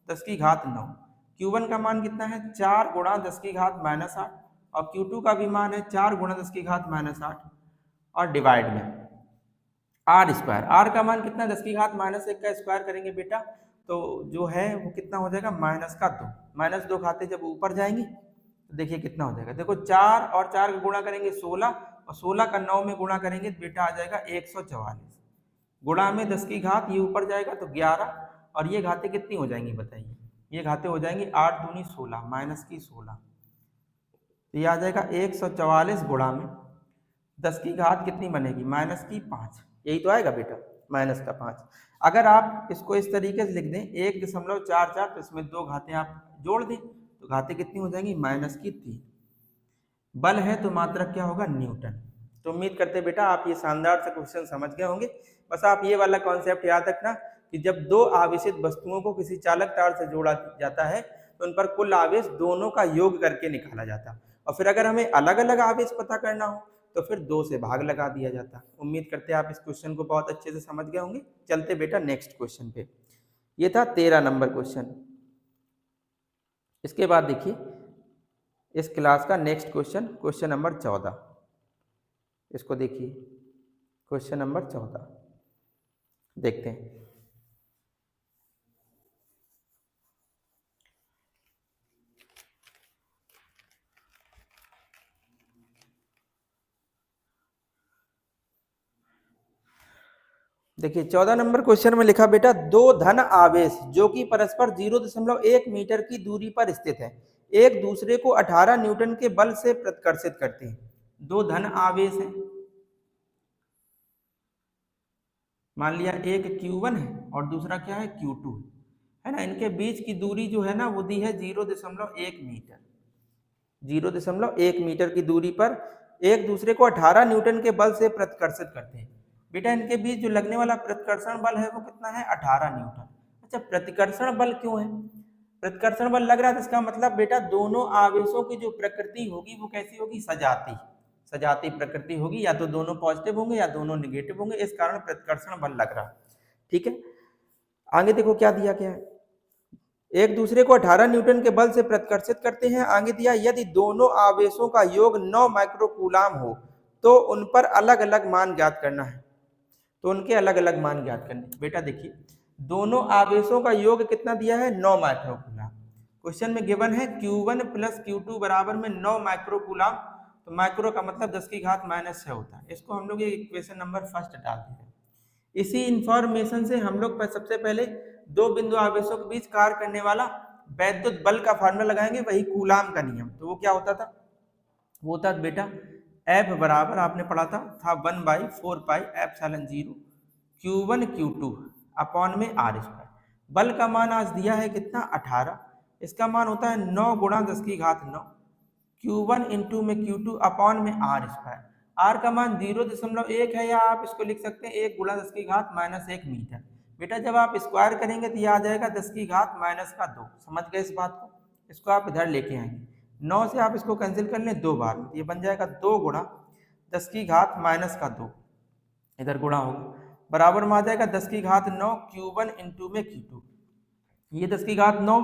10 की घात 9, Q1 का मान कितना है 4 गुणा 10 की घात माइनस 8, और Q2 का भी मान है 4 गुणा 10 की घात माइनस 8, और डिवाइड में आर स्क्वायर। आर का मान कितना 10 की घात माइनस 1 का स्क्वायर करेंगे बेटा तो जो है वो कितना हो जाएगा माइनस का 2। माइनस 2 खाते जब ऊपर जाएंगे तो देखिए कितना हो जाएगा, देखो 4 और 4 का गुणा करेंगे 16, और 16 का 9 में गुणा करेंगे तो बेटा आ जाएगा 144। गुणा में 10 की घात, ये ऊपर जाएगा तो 11, और ये घातें कितनी हो जाएंगी बताइए, ये घातें हो जाएंगी 8 दूनी 16 माइनस की 16, तो ये आ जाएगा 144 गुणा में 10 की घात कितनी बनेगी, माइनस की 5, यही तो आएगा बेटा, माइनस का 5। अगर आप इसको इस तरीके से लिख दें 1.44, तो इसमें दो घातें आप जोड़ दें तो घातें कितनी हो जाएंगी, माइनस की 3। बल है तो मात्रक क्या होगा, न्यूटन। तो उम्मीद करते हैं बेटा आप ये शानदार सा क्वेश्चन समझ गए होंगे। बस आप ये वाला कॉन्सेप्ट याद रखना कि जब दो आवेशित वस्तुओं को किसी चालक तार से जोड़ा जाता है तो उन पर कुल आवेश दोनों का योग करके निकाला जाता, और फिर अगर हमें अलग अलग आवेश पता करना हो तो फिर 2 से भाग लगा दिया जाता। उम्मीद करते हैं आप इस क्वेश्चन को बहुत अच्छे से समझ गए होंगे। चलते बेटा नेक्स्ट क्वेश्चन पे। ये था 13 नंबर क्वेश्चन। इसके बाद देखिए इस क्लास का नेक्स्ट क्वेश्चन, क्वेश्चन नंबर 14। इसको देखिए, क्वेश्चन नंबर 14 देखते हैं। देखिए 14 नंबर क्वेश्चन में लिखा बेटा, दो धन आवेश जो कि परस्पर 0.1 मीटर की दूरी पर स्थित है एक दूसरे को 18 न्यूटन के बल से प्रतिकर्षित करते हैं। दो धन आवेश हैं, मान लिया एक Q1 है और दूसरा क्या है, Q2 है ना। इनके बीच की दूरी जो है ना वो दी है 0.1 मीटर। 0.1 मीटर की दूरी पर एक दूसरे को 18 न्यूटन के बल से प्रतिकर्षित करते हैं। बेटा इनके बीच जो लगने वाला प्रतिकर्षण बल है वो कितना है, 18 न्यूटन। अच्छा, प्रतिकर्षण बल क्यों है, प्रतिकर्षण बल लग रहा है, इसका मतलब बेटा दोनों आवेशों की जो प्रकृति होगी वो कैसी होगी, सजाती सजाती प्रकृति होगी, या तो दोनों पॉजिटिव होंगे या दोनों निगेटिव होंगे, इस कारण प्रतिकर्षण बल लग रहा है। ठीक है, आगे देखो क्या दिया गया है, एक दूसरे को 18 न्यूटन के बल से प्रतिकर्षित करते हैं। आगे दिया, यदि दोनों आवेशों का योग 9 माइक्रोकूलाम हो तो उन पर अलग अलग मान ज्ञात करना है। तो उनके अलग अलग मान ज्ञात करने। बेटा देखिए दोनों आवेशों का योग कितना दिया है, 9 माइक्रोकूलाम। क्वेश्चन में गिवन है Q1 प्लस Q2 बराबर में 9 माइक्रोकूलाम, तो माइक्रो का मतलब 10 की घात माइनस 6 होता है। इसको हम लोग इक्वेशन नंबर फर्स्ट डालते हैं। इसी इंफॉर्मेशन से हम लोग सबसे पहले दो बिंदु आवेशों के बीच कार्य करने वाला वैद्युत बल का फार्मूला लगाएंगे, वही कूलाम का नियम। तो वो क्या होता था, वो होता बेटा F बराबर आपने पढ़ा था 1/4 pi epsilon 0 Q1 Q2 upon में R स्क्वायर। बल का मान आज दिया है कितना, 18, इसका मान होता है 9 गुणा 10 की घात 9 Q1 इंटू में Q2 अपॉन में R स्क्वायर। R का मान 0.1 है, या आप इसको लिख सकते हैं 1 गुणा 10 की घात माइनस 1 मीटर। बेटा जब आप स्क्वायर करेंगे तो ये आ जाएगा 10 की घात माइनस का 2। समझ गए इस बात को, इसको आप इधर लेके आएंगे, 9 से आप इसको कैंसिल कर लें 2 बार, ये बन जाएगा 2 गुणा 10 की घात माइनस का 2, इधर गुणा होगा, बराबर में आ जाएगा 10 की घात 9 Q1 इंटू में Q2। ये 10 की घात 9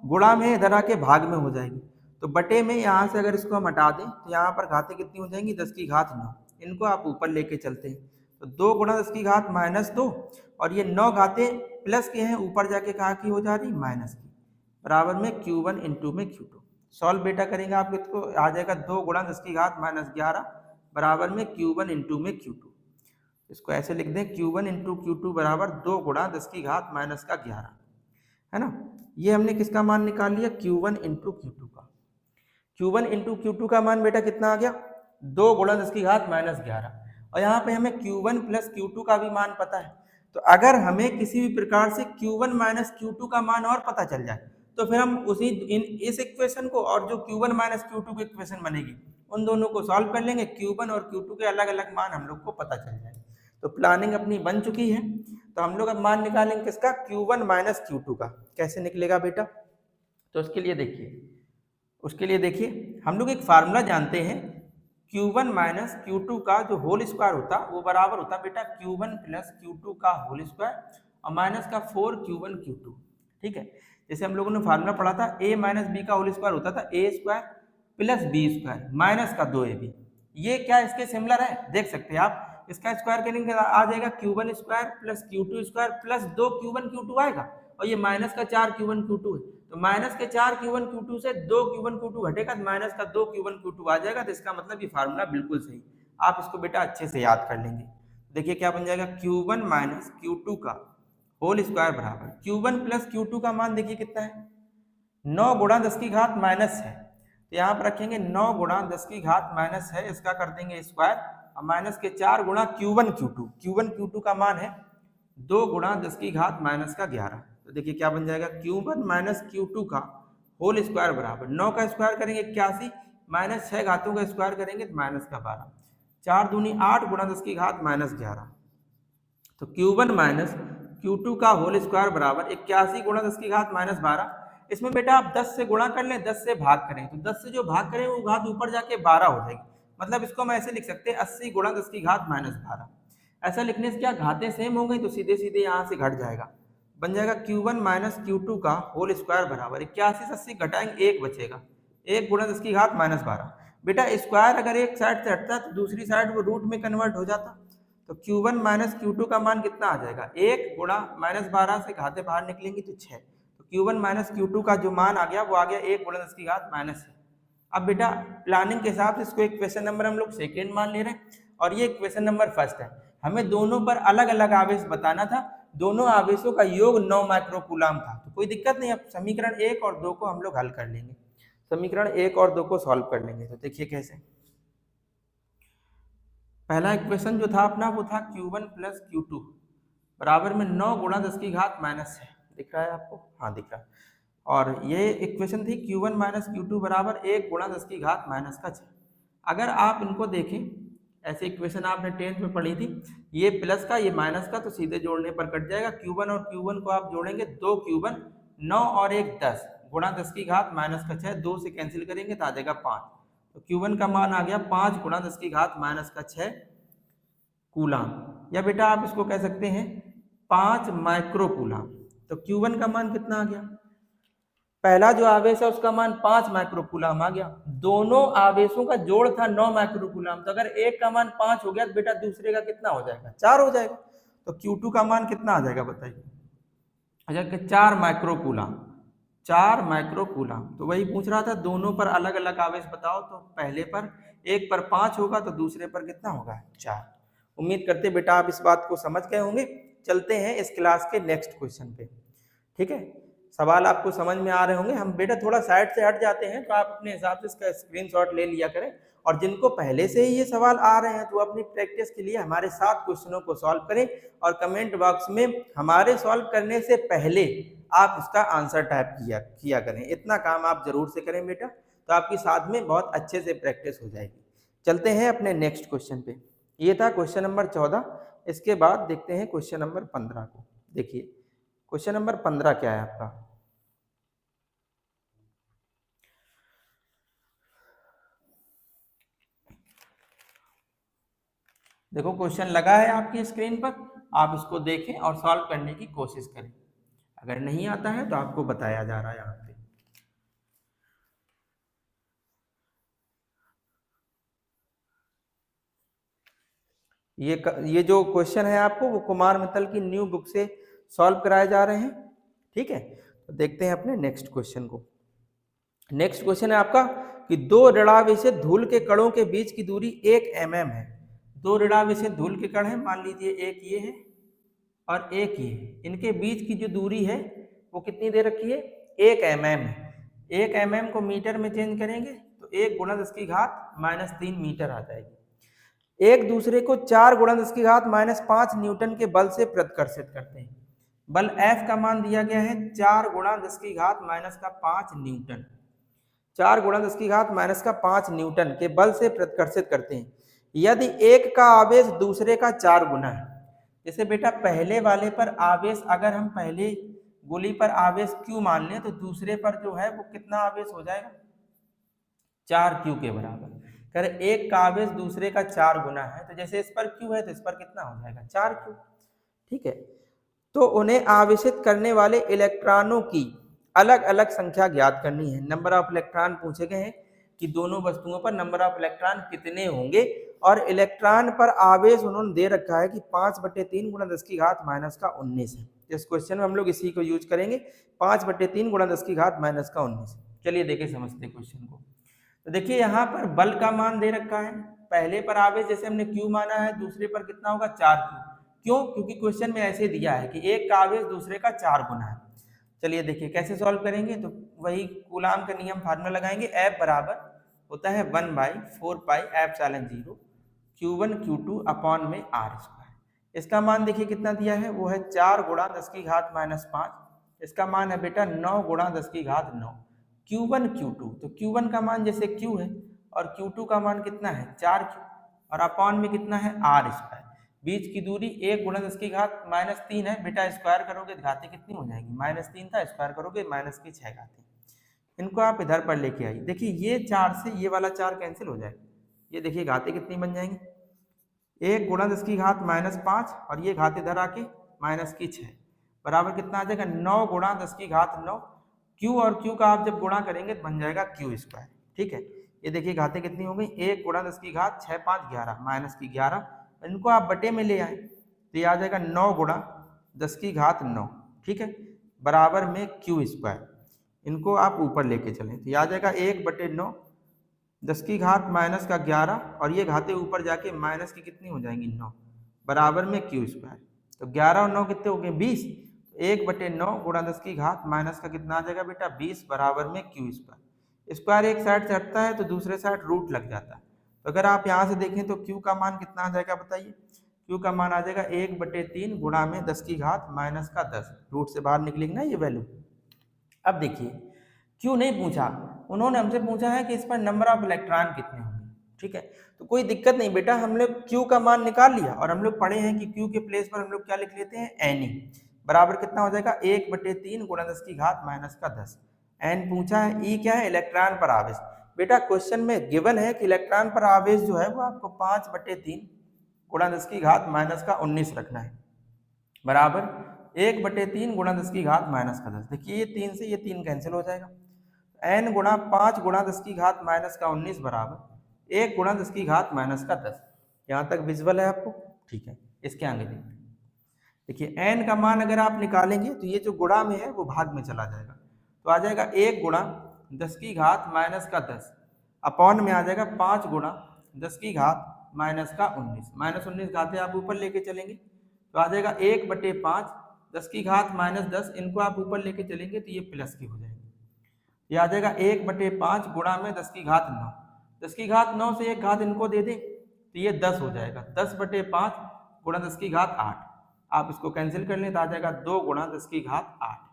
गुणा में इधर आके भाग में हो जाएगी, तो बटे में यहाँ से अगर इसको हम हटा दें तो यहाँ पर घातें कितनी हो जाएंगी, 10 की घात 9। इनको आप ऊपर लेके चलते हैं तो 2 गुणा 10 की घात माइनस 2, और ये 9 घातें प्लस के हैं, ऊपर जाके कहा की हो जा रही माइनस की, बराबर में Q1 इंटू में Q2। सॉल्व बेटा करेंगे आप इसको, आ जाएगा 2 गुणा 10 की घात माइनस 11 बराबर में Q1 इंटू में Q2। इसको ऐसे लिख दें Q1 इंटू Q2 बराबर 2 गुणा 10 की घात माइनस का 11, है ना। ये हमने किसका मान निकाल लिया, Q1 इंटू Q2 का। Q1 इंटू Q2 का मान बेटा कितना आ गया, 2 गुणा 10 की घात माइनस 11, और यहाँ पे हमें Q1 प्लस Q2 का भी मान पता है। तो अगर हमें किसी भी प्रकार से Q1 माइनस Q2 का मान और पता चल जाए तो फिर हम उसी इस इक्वेशन को और जो Q1 माइनस Q2 की इक्वेशन बनेगी उन दोनों को सॉल्व कर लेंगे, Q1 और Q2 के अलग अलग मान हम लोग को पता चल जाए। तो प्लानिंग अपनी बन चुकी है, तो हम लोग अब मान निकालेंगे किसका, Q1 माइनस Q2 का। कैसे निकलेगा बेटा, तो उसके लिए देखिए हम लोग एक फार्मूला जानते हैं, Q1 माइनस Q2 का जो होल स्क्वायर होता वो बराबर होता बेटा Q1 प्लस Q2 का होल स्क्वायर और माइनस का 4 Q1 Q2। ठीक है, जैसे हम लोगों ने फार्मूला पढ़ा था a माइनस बी का होल स्क्वायर होता था a square plus b square minus का 2ab। ये क्या इसके सिमिलर है, देख सकते हैं आप, इसका स्क्वायर करेंगे आ जाएगा Q1 square plus Q2 square plus 2 Q1 Q2 आएगा, और ये माइनस का 4 Q1 Q2 है, तो माइनस के 4 Q1 Q2 से 2 Q1 Q2 घटेगा तो माइनस का 2 Q1 Q2 आ जाएगा। तो इसका मतलब ये फार्मूला बिल्कुल सही, आप इसको बेटा अच्छे से याद कर लेंगे। देखिए क्या बन जाएगा, Q1 माइनस Q2 का होल स्क्वायर बराबर Q1 प्लस Q2 का मान देखिए कितना है, 9 गुणा 10 की घात माइनस है, तो यहाँ पर रखेंगे 9 गुणा 10 की घात माइनस है, इसका कर देंगे स्क्वायर और माइनस के 4 गुणा Q1 Q2 का मान है 2 गुणा 10 की घात माइनस का 11। तो देखिए क्या बन जाएगा, Q1 माइनस Q2 का होल स्क्वायर बराबर 9 का स्क्वायर करेंगे 81 माइनस 6 घातों का स्क्वायर करेंगे तो माइनस का 12, 4 दूनी 8 गुणा 10 की घात माइनस 11। तो Q1 माइनस Q2 का होल स्क्वायर बराबर 81 गुणा 10 की घात माइनस 12। इसमें बेटा आप 10 से गुणा कर लें, 10 से भाग करें, तो 10 से जो भाग करें वो घात ऊपर जाके 12 हो जाएगी, मतलब इसको हम ऐसे लिख सकते हैं 80 गुणा 10 की घात माइनस 12। ऐसा लिखने से क्या घातें सेम हो गई तो सीधे सीधे यहाँ से घट जाएगा, बन जाएगा Q1 माइनस Q2 का होल स्क्वायर बराबर 81 से 80 घटाएंगे 1 बचेगा, 1 गुणा 10 की घात माइनस 12। बेटा स्क्वायर अगर एक साइड से हटता तो दूसरी साइड वो रूट में कन्वर्ट हो जाता, तो Q1 माइनस Q2 का मान कितना आ जाएगा, 1 गुणा माइनस 12 से घातें बाहर निकलेंगी तो 6, तो Q1 माइनस Q2 का जो मान आ गया वो आ गया 1 गुणा 10 की घात माइनस 6। अब बेटा प्लानिंग के हिसाब से इसको इक्वेशन नंबर हम लोग सेकेंड मान ले रहे हैं और ये इक्वेशन नंबर फर्स्ट है। हमें दोनों पर अलग अलग आवेश बताना था, दोनों आवेशों का योग 9 माइक्रोकूलम था, तो कोई दिक्कत नहीं। अब समीकरण 1 और 2 को हम लोग हल कर लेंगे, समीकरण 1 और 2 को सॉल्व कर लेंगे। तो देखिए कैसे, पहला इक्वेशन जो था अपना वो था Q1 प्लस Q2 बराबर में 9 गुणा 10 की घात माइनस है, दिख रहा है आपको, हाँ दिख रहा है। और ये इक्वेशन थी Q1 माइनस Q2 बराबर 1 गुणा 10 की घात माइनस का 6। अगर आप इनको देखें, ऐसे इक्वेशन आपने 10th में पढ़ी थी, ये प्लस का ये माइनस का, तो सीधे जोड़ने पर कट जाएगा। Q1 और Q1 को आप जोड़ेंगे, 2 Q1 9 और 1 10 गुणा 10 की घात माइनस का 6, 2 से कैंसिल करेंगे तो आ जाएगा 5, तो Q1 का मान आ गया 5 गुणा 10 की घात माइनस का 6 कूलाम, या बेटा आप इसको कह सकते हैं 5 माइक्रो कूलाम। तो Q1 का मान कितना आ गया, पहला जो आवेश है उसका मान 5 माइक्रोकूलम आ गया, दोनों आवेशों का जोड़ था 9 माइक्रोकूलम, तो अगर एक का मान 5 हो गया तो बेटा दूसरे का कितना हो जाएगा, 4 हो जाएगा। तो Q2 का मान कितना आ जाएगा बताइए, अच्छा 4 माइक्रोकूलम, 4 माइक्रोकूलम। तो वही पूछ रहा था, दोनों पर अलग अलग आवेश बताओ, तो पहले पर एक पर 5 होगा तो दूसरे पर कितना होगा, 4। उम्मीद करते बेटा आप इस बात को समझ गए होंगे। चलते हैं इस क्लास के नेक्स्ट क्वेश्चन पे, ठीक है। सवाल आपको समझ में आ रहे होंगे। हम बेटा थोड़ा साइड से हट जाते हैं, तो आप अपने हिसाब से इसका स्क्रीनशॉट ले लिया करें, और जिनको पहले से ही ये सवाल आ रहे हैं तो अपनी प्रैक्टिस के लिए हमारे 7 क्वेश्चनों को सॉल्व करें और कमेंट बॉक्स में हमारे सॉल्व करने से पहले आप उसका आंसर टाइप किया करें। इतना काम आप जरूर से करें बेटा, तो आपकी साथ में बहुत अच्छे से प्रैक्टिस हो जाएगी। चलते हैं अपने नेक्स्ट क्वेश्चन पे। ये था क्वेश्चन नंबर 14। इसके बाद देखते हैं क्वेश्चन नंबर 15 को। देखिए क्वेश्चन नंबर 15 क्या है आपका, देखो क्वेश्चन लगा है आपकी स्क्रीन पर, आप इसको देखें और सॉल्व करने की कोशिश करें। अगर नहीं आता है तो आपको बताया जा रहा है यहाँ पे। ये जो क्वेश्चन है आपको वो कुमार मित्तल की न्यू बुक से सॉल्व कराए जा रहे हैं, ठीक है। तो देखते हैं अपने नेक्स्ट क्वेश्चन को। नेक्स्ट क्वेश्चन है आपका कि दो ऋणावेशित धूल के कणों के बीच की दूरी 1 mm है। दो ऋणावेशित धूल के कण है, मान लीजिए एक ये है और एक ये है, इनके बीच की जो दूरी है वो कितनी दे रखी है, 1 mm है। 1 mm को मीटर में चेंज करेंगे तो 1 गुणा 10 की घात माइनस 3 मीटर आ जाएगी। एक दूसरे को 4 गुणा 10 की घात माइनस 5 न्यूटन के बल से प्रतिकर्षित करते हैं। बल F का मान दिया गया है 4 गुणा 10 की घात माइनस का 5 न्यूटन। 4 गुणा 10 की घात माइनस का 5 न्यूटन के बल से प्रतिकर्षित करते हैं यदि एक का आवेश दूसरे का 4 गुना है। जैसे बेटा पहले वाले पर आवेश अगर हम पहले गोली पर आवेश Q मान लें तो दूसरे पर जो है वो कितना आवेश हो जाएगा, 4Q के बराबर। कर एक का आवेश दूसरे का 4 गुना है, तो जैसे इस पर Q है तो इस पर कितना हो जाएगा, 4Q, ठीक है। तो उन्हें आवेशित करने वाले इलेक्ट्रॉनों की अलग अलग संख्या ज्ञात करनी है। नंबर ऑफ इलेक्ट्रॉन पूछे गए हैं कि दोनों वस्तुओं पर नंबर ऑफ इलेक्ट्रॉन कितने होंगे, और इलेक्ट्रॉन पर आवेश उन्होंने दे रखा है कि 5/3 गुणा 10 की घात माइनस का 19 है। इस क्वेश्चन में हम लोग इसी को यूज करेंगे, 5/3 गुणा 10 की घात माइनस का 19। चलिए देखिए समझते क्वेश्चन को। तो देखिए यहाँ पर बल का मान दे रखा है पहले पर आवेश जैसे हमने Q माना है, दूसरे पर कितना होगा 4Q। क्यों? क्योंकि क्वेश्चन में ऐसे दिया है कि एक का आवेश दूसरे का 4 गुना है। चलिए देखिए कैसे सॉल्व करेंगे। तो वही कूलाम का नियम फार्मूला लगाएंगे। F बराबर होता है 1/4 pi epsilon 0 Q1 Q2 upon में R स्क्वायर। इसका मान देखिए कितना दिया है, वो है 4 गुणा 10 की घात -5। इसका मान है बेटा 9 गुणा 10 की घात 9। Q1 Q2, तो Q1 का मान जैसे Q है और Q2 का मान कितना है 4Q, और अपॉन में कितना है R स्क्वायर। बीच की दूरी 1 गुणा 10 की घात -3 है बेटा, स्क्वायर करोगे तो घातें कितनी हो जाएगी, -3 था, स्क्वायर करोगे -6 घातें। इनको आप इधर पर लेके आइए। देखिए ये 4 से ये वाला 4 कैंसिल हो जाएगा। ये देखिए घातें कितनी बन जाएंगी, 1 गुणा 10 की घात -5 और ये घात इधर आके -6 बराबर कितना आ जाएगा 9 गुणा 10 की घात 9। Q और Q का आप जब गुणा करेंगे तो बन जाएगा Q स्क्वायर। ठीक है, ये देखिए घातें कितनी हो गई, 1 गुणा 10 की घात 6 5 11 -11। इनको आप बटे में ले आए तो ये आ जाएगा 9 गुणा 10 की घात 9। ठीक है, बराबर में Q स्क्वायर। इनको आप ऊपर लेके चलें तो ये आ जाएगा 1/9 10 की घात -11 और ये घातें ऊपर जाके माइनस की कितनी हो जाएंगी 9 बराबर में Q स्क्वायर। तो 11 और 9 कितने हो गए 20। 1/9 गुणा 10 की घात माइनस का कितना आ जाएगा बेटा 20 बराबर में Q स्क्वायर। स्क्वायर एक साइड से हटता है तो दूसरे साइड रूट लग जाता है। तो अगर आप यहाँ से देखें तो Q का मान कितना आ जाएगा बताइए, Q का मान आ जाएगा 1/3 गुणा में 10 की घात -10। रूट से बाहर निकलेगी ना ये वैल्यू। अब देखिए क्यों नहीं पूछा, उन्होंने हमसे पूछा है कि इस पर नंबर ऑफ इलेक्ट्रॉन कितने होंगे। ठीक है, तो कोई दिक्कत नहीं बेटा, हम लोग Q का मान निकाल लिया और हम लोग पढ़े हैं कि Q के प्लेस पर हम लोग क्या लिख लेते हैं Ne बराबर कितना हो जाएगा 1/3 गुणा 10 की घात -10। N पूछा है, E क्या है इलेक्ट्रॉन पर आवेश। बेटा क्वेश्चन में गिवन है कि इलेक्ट्रॉन पर आवेश जो है वो आपको 5/3 गुणा 10 की घात -19 रखना है बराबर 1/3 गुणा 10 की घात -10। देखिए ये 3 से ये 3 कैंसिल हो जाएगा। n गुणा 5 गुणा 10 की घात -19 बराबर 1 गुणा 10 की घात -10। यहाँ तक विजुअल है आपको। ठीक है, इसके आगे देखते हैं। देखिए n का मान अगर आप निकालेंगे तो ये जो गुणा में है वो भाग में चला जाएगा, तो आ जाएगा 1 गुणा 10 की घात -10 अपॉन में आ जाएगा 5 गुणा 10 की घात -19 घातें आप ऊपर लेके चलेंगे तो आ जाएगा 1/5 10 की घात -10। इनको आप ऊपर लेके चलेंगे तो ये प्लस की हो जाएगी, ये आ जाएगा 1/5 गुणा में 10 की घात 9। 10 की घात 9 से एक घात इनको दे दें तो ये 10 हो जाएगा। 10/5 गुणा 10 की घात 8। आप इसको कैंसिल कर लें तो आ जाएगा 2 गुणा 10 की घात 8।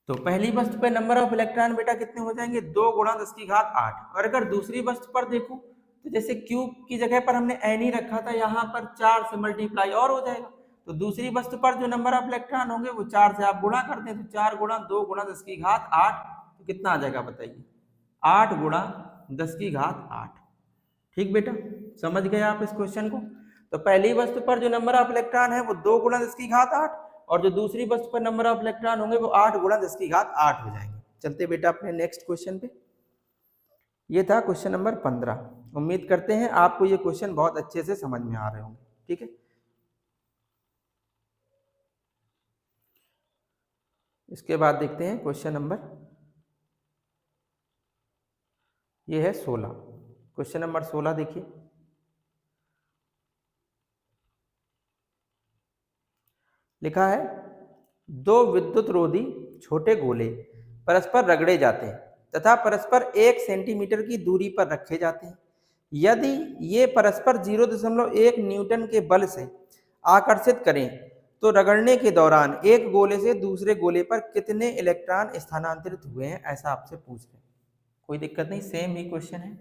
तो पहली वस्तु पर नंबर ऑफ इलेक्ट्रॉन बेटा कितने हो जाएंगे 2 गुणा 10 की घात 8। और अगर दूसरी वस्तु पर देखो तो जैसे Q की जगह पर हमने n ही रखा था, यहाँ पर 4 से मल्टीप्लाई और हो जाएगा। तो दूसरी वस्तु पर जो नंबर ऑफ इलेक्ट्रॉन होंगे वो 4 से आप गुणा कर दें तो 4 गुणा 2 गुणा 10 की घात 8। तो कितना आ जाएगा बताइए 8 गुणा 10 की घात 8। ठीक बेटा, समझ गए आप इस क्वेश्चन को। तो पहली वस्तु पर जो नंबर ऑफ इलेक्ट्रॉन है वो 2 गुणा 10 की घात 8 और जो दूसरी वस्तु पर नंबर ऑफ इलेक्ट्रॉन होंगे वो 8 गुणा 10 की घात 8 हो जाएंगे। चलते बेटा अपने नेक्स्ट क्वेश्चन पे। ये था क्वेश्चन नंबर 15। उम्मीद करते हैं आपको ये क्वेश्चन बहुत अच्छे से समझ में आ रहे होंगे। ठीक है, इसके बाद देखते हैं क्वेश्चन नंबर, ये है 16। क्वेश्चन नंबर 16 देखिए, लिखा है 2 विद्युत रोधी छोटे गोले परस्पर रगड़े जाते हैं तथा परस्पर 1 सेंटीमीटर की दूरी पर रखे जाते हैं। यदि ये परस्पर 0.1 न्यूटन के बल से आकर्षित करें तो रगड़ने के दौरान एक गोले से दूसरे गोले पर कितने इलेक्ट्रॉन स्थानांतरित हुए हैं, ऐसा आपसे पूछ रहे हैं। कोई दिक्कत नहीं, सेम ही क्वेश्चन है,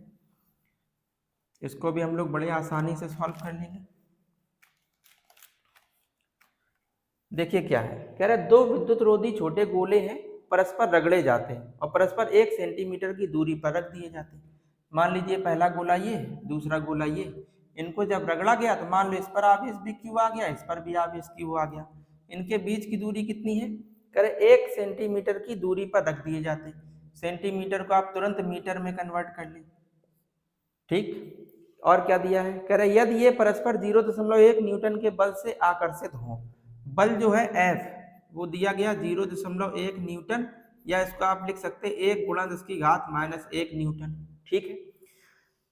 इसको भी हम लोग बड़े आसानी से सॉल्व कर लेंगे। देखिए क्या है, कह रहे 2 विद्युत रोधी छोटे गोले हैं, परस्पर रगड़े जाते हैं और परस्पर 1 सेंटीमीटर की दूरी पर रख दिए जाते हैं। मान लीजिए पहला गोला ये, दूसरा गोला ये, इनको जब रगड़ा गया तो मान लो इस पर आवेश भी Q आ गया, इस पर भी आवेश Q आ गया। इनके बीच की दूरी कितनी है, कह रहे 1 सेंटीमीटर की दूरी पर रख दिए जाते हैं। सेंटीमीटर को आप तुरंत मीटर में कन्वर्ट कर लें। ठीक, और क्या दिया है, कह रहे यदि ये परस्पर 0.1 न्यूटन के बल से आकर्षित हों। बल जो है F वो दिया गया 0.1 न्यूटन, या इसको आप लिख सकते हैं 1 गुणा 10 की घात -1 न्यूटन। ठीक है,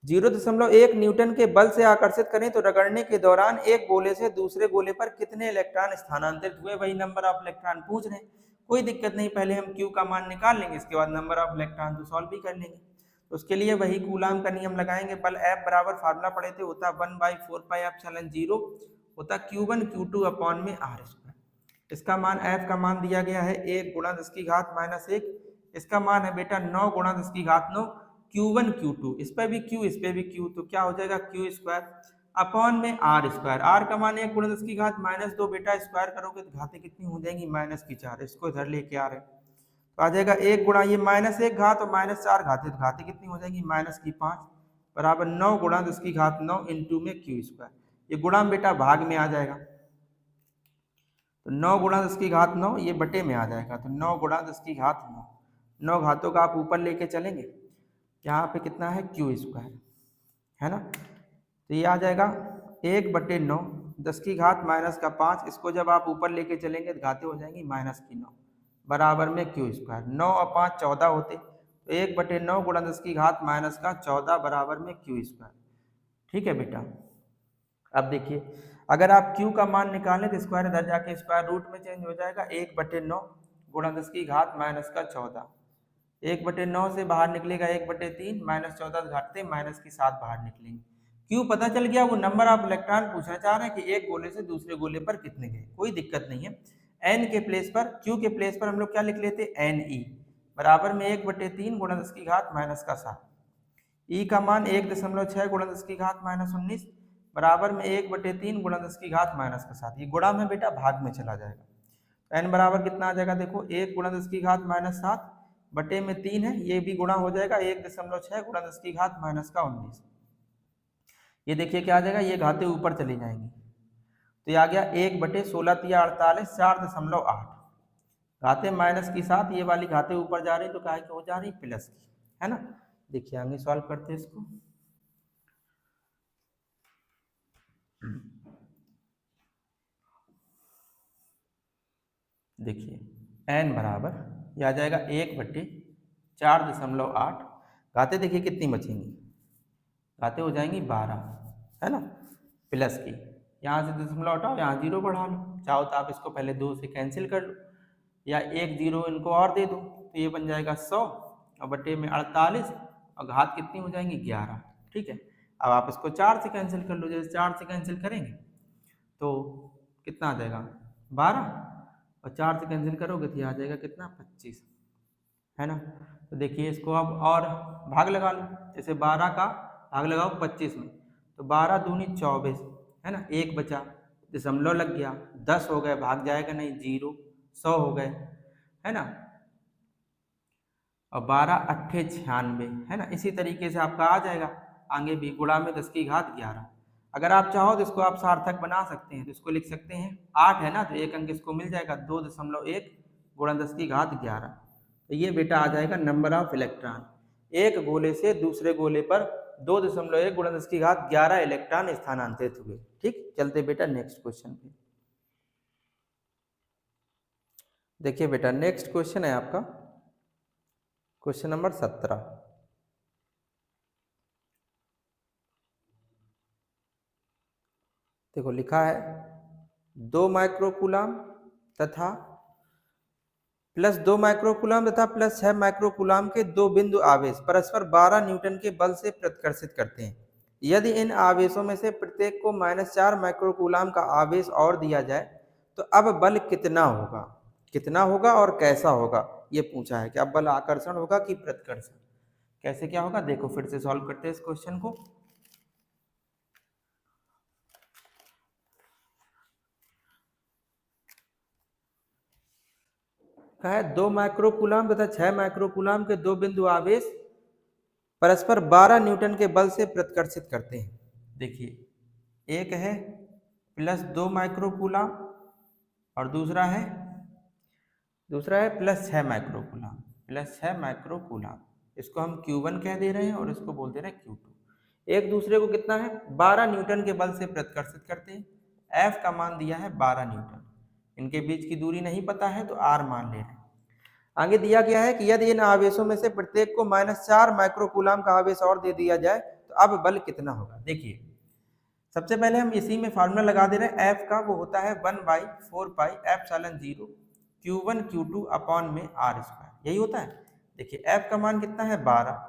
0.1 न्यूटन के बल से आकर्षित करें तो रगड़ने के दौरान एक गोले से दूसरे गोले पर कितने इलेक्ट्रॉन स्थानांतरित हुए, वही नंबर ऑफ इलेक्ट्रॉन पूछ रहे हैं। कोई दिक्कत नहीं, पहले हम Q का मान निकाल लेंगे, इसके बाद नंबर ऑफ इलेक्ट्रॉन तो सॉल्व भी कर लेंगे। तो उसके लिए वही कूलाम का नियम लगाएंगे। बल F बराबर फार्मूला पढ़े थे, होता 1/4πε0 होता Q1 Q2 अपॉन में r²। इसका मान F का मान दिया गया है 1 × 10⁻⁻1। इसका मान है बेटा 9 × 10⁹ Q1 Q2, इस पर भी Q इस पर भी Q, तो क्या हो जाएगा Q² अपॉन में r²। r का मान 1 × 10⁻2 बेटा, स्क्वायर करोगे तो घातें कितनी हो जाएंगी -4, इसको इधर लेके आ रहे हैं तो आ जाएगा 1 गुणा ये -1 घात और -4 घातें, तो घातें कितनी हो जाएंगी -5 बराबर 9 × 10⁹ इंटू में Q²। ये गुणा बेटा भाग में आ जाएगा, तो 9 × 10⁹ ये बटे में आ जाएगा, तो 9 × 10⁹ 9 घातों का आप ऊपर लेके चलेंगे, यहाँ पे कितना है Q² है ना, तो ये आ जाएगा 1/9 10⁻⁻5, इसको जब आप ऊपर लेके चलेंगे तो घातें हो जाएंगी -9 बराबर में Q²। 9 और 5 14 होते, तो 1/9 × 10⁻14 बराबर में Q²। ठीक है बेटा। अब देखिए, अगर आप Q का मान निकालें तो स्क्वायर इधर जाके स्क्वायर रूट में चेंज हो जाएगा, 1/9 × 10⁻14। 1/9 से बाहर निकलेगा 1/3, -14 घाटते -7 बाहर निकलेंगे। Q पता चल गया, वो नंबर ऑफ इलेक्ट्रॉन पूछना चाह रहे हैं कि एक गोले से दूसरे गोले पर कितने गए। कोई दिक्कत नहीं है, N के प्लेस पर, Q के प्लेस पर हम लोग क्या लिख लेते Ne बराबर में 1/3 × 10⁻7। E का मान 1.6 × 10⁻19 बराबर में 1/3 × 10⁻7। ये गुणा में बेटा भाग में चला जाएगा, तो n बराबर कितना आ जाएगा, देखो 1 × 10⁻7 बटे में 3 है, ये भी गुणा हो जाएगा 1.6 × 10⁻19। ये देखिए क्या आ जाएगा, ये घातें ऊपर चली जाएंगी, तो ये आ गया 1/16 × 4.8। घातें माइनस की साथ, ये वाली घातें ऊपर जा रही तो क्या हो जा रही प्लस की, है ना। देखिए आगे सॉल्व करते हैं इसको। देखिए n बराबर ये आ जाएगा 1/4.8। घातें देखिए कितनी बचेंगी, घातें हो जाएंगी 12, है ना, प्लस की। यहाँ से दशमलव हटाओ, यहाँ 0 बढ़ा लो, चाहो तो आप इसको पहले 2 से कैंसिल कर लो, या 1 0 इनको और दे दो, तो ये बन जाएगा 100 और बटे में 48 और घात कितनी हो जाएंगी 11। ठीक है, अब आप इसको 4 से कैंसिल कर लो, जैसे 4 से कैंसिल करेंगे तो कितना आ जाएगा 12, और 4 से कैंसिल करोगे तो ये आ जाएगा कितना 25, है ना। तो देखिए इसको अब और भाग लगा लो, जैसे 12 का भाग लगाओ 25 में, तो 12 दूनी 24, है ना, 1 बचा, दशमलव लग गया, 10 हो गए, भाग जाएगा नहीं 0, 100 हो गए, है ना, और 12 8 96, है ना। इसी तरीके से आपका आ जाएगा आगे भी, गुणा में 10⁻11। अगर आप चाहो तो इसको आप सार्थक बना सकते हैं, तो इसको लिख सकते हैं 8 है ना, तो एक अंक इसको मिल जाएगा 2.1 × 10⁻11। तो ये बेटा आ जाएगा नंबर ऑफ इलेक्ट्रॉन, एक गोले से दूसरे गोले पर 2.1 × 10⁻11 इलेक्ट्रॉन स्थानांतरित हुए। ठीक, चलते बेटा नेक्स्ट क्वेश्चन पे। देखिए बेटा नेक्स्ट क्वेश्चन है आपका क्वेश्चन नंबर 17। देखो लिखा है 2 माइक्रोकूलम तथा +2 माइक्रोकूलम तथा +6 माइक्रोकूलम के दो बिंदु आवेश परस्पर 12 न्यूटन के बल से प्रतिकर्षित करते हैं। यदि इन आवेशों में से प्रत्येक को -4 माइक्रोकूलम का आवेश और दिया जाए तो अब बल कितना होगा, कितना होगा और कैसा होगा, ये पूछा है कि अब बल आकर्षण होगा कि प्रतिकर्षण, कैसे क्या होगा। देखो फिर से सॉल्व करते हैं इस क्वेश्चन को। है 2 माइक्रोकूलम तथा 6 माइक्रोकूलम के दो बिंदु आवेश परस्पर 12 न्यूटन के बल से प्रतिकर्षित करते हैं। देखिए एक है +2 माइक्रोकूलम और दूसरा है +6 माइक्रोकूलम, +6 माइक्रोकूलम। इसको हम Q1 कह दे रहे हैं और इसको बोल दे रहे हैं Q2। एक दूसरे को कितना है 12 न्यूटन के बल से प्रतिकर्षित करते हैं। F का मान दिया है 12 न्यूटन, इनके बीच की दूरी नहीं पता है तो R मान ले रहे हैं। आगे दिया गया है कि यदि इन आवेशों में से प्रत्येक को -4 माइक्रोकूलम का आवेश और दे दिया जाए तो अब बल कितना होगा। देखिए सबसे पहले हम इसी में फार्मूला लगा दे रहे हैं, एफ का वो होता है 1/4πε0 Q1 Q2 अपॉन में R स्क्वायर, यही होता है। देखिए एफ का मान कितना है 12,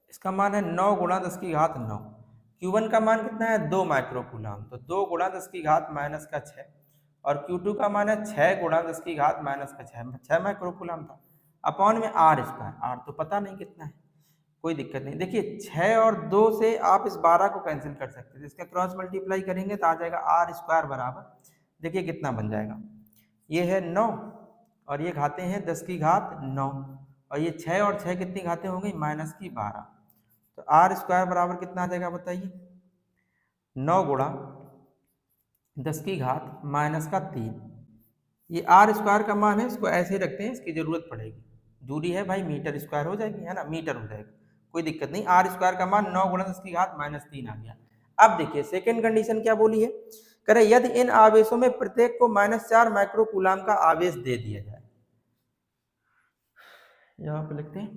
इसका मान है 9 गुणा 10 की घात 9, Q1 का मान कितना है 2 माइक्रोकूलम, तो 2 गुणा 10 की घात माइनस का 6, और Q2 का मान है 6 गुणा 10 की घात माइनस का 6 माइक्रोकूलम था, अपॉन में R स्क्वायर, R तो पता नहीं कितना है, कोई दिक्कत नहीं। देखिए 6 और 2 से आप इस 12 को कैंसिल कर सकते हैं, इसका क्रॉस मल्टीप्लाई करेंगे तो आ जाएगा आर स्क्वायर बराबर, देखिए कितना बन जाएगा, ये है 9 और ये घाते हैं 10 की घात 9, और ये 6 और 6 कितनी घातें हो गई माइनस की 12, तो आर स्क्वायर बराबर कितना आ जाएगा बताइए, 9 गुणा 10 की घात माइनस का 3, ये आर स्क्वायर का मान है, इसको ऐसे ही रखते हैं, इसकी जरूरत पड़ेगी, दूरी है भाई मीटर स्क्वायर हो जाएगी, है ना, मीटर हो जाएगा, कोई दिक्कत नहीं। आर स्क्वायर का मान 9 गुणा 10 की घात माइनस 3 आ गया। अब देखिए सेकंड कंडीशन क्या बोली है, कह रहे यदि इन आवेशों में प्रत्येक को -4 माइक्रोकूलम का आवेश दे दिया जाए, यहां पे लिखते हैं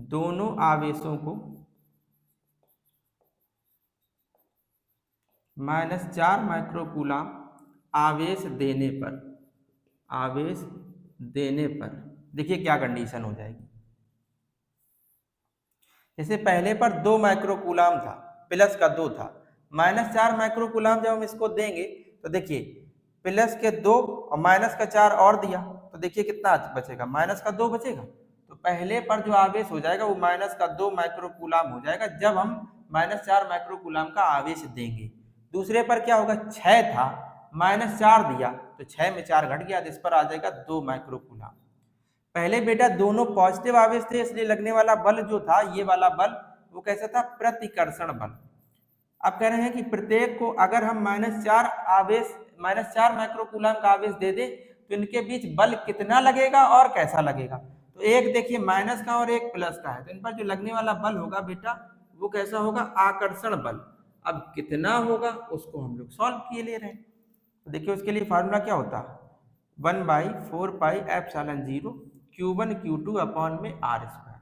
दोनों आवेशों को -4 माइक्रोकूलम आवेश देने पर, आवेश देने पर देखिए क्या कंडीशन हो जाएगी। जैसे पहले पर 2 माइक्रोकूलम था, प्लस का 2 था, -4 माइक्रोकूलम जब हम इसको देंगे तो देखिए प्लस के 2 और माइनस का 4 और दिया, तो देखिए कितना बचेगा, माइनस का 2 बचेगा, तो पहले पर जो आवेश हो जाएगा वो माइनस का 2 माइक्रोकूलम हो जाएगा जब हम -4 माइक्रोकूलम का आवेश देंगे। दूसरे पर क्या होगा, 6 था, -4 दिया तो 6 में 4 घट गया, तो इस पर आ जाएगा 2 माइक्रोकूलम। पहले बेटा दोनों पॉजिटिव आवेश थे, इसलिए लगने वाला बल जो था, ये वाला बल वो कैसा था, प्रतिकर्षण बल। अब कह रहे हैं कि प्रत्येक को अगर हम -4 आवेश, -4 माइक्रोकूलम का आवेश दे दें तो इनके बीच बल कितना लगेगा और कैसा लगेगा। तो एक देखिए माइनस का और एक प्लस का है, तो इन पर जो लगने वाला बल होगा बेटा वो कैसा होगा, आकर्षण बल। अब कितना होगा उसको हम लोग सॉल्व किए ले रहे हैं, तो देखिए उसके लिए फार्मूला क्या होता है, 1/4πε0 Q1 Q2 अपॉन में R स्क्वायर।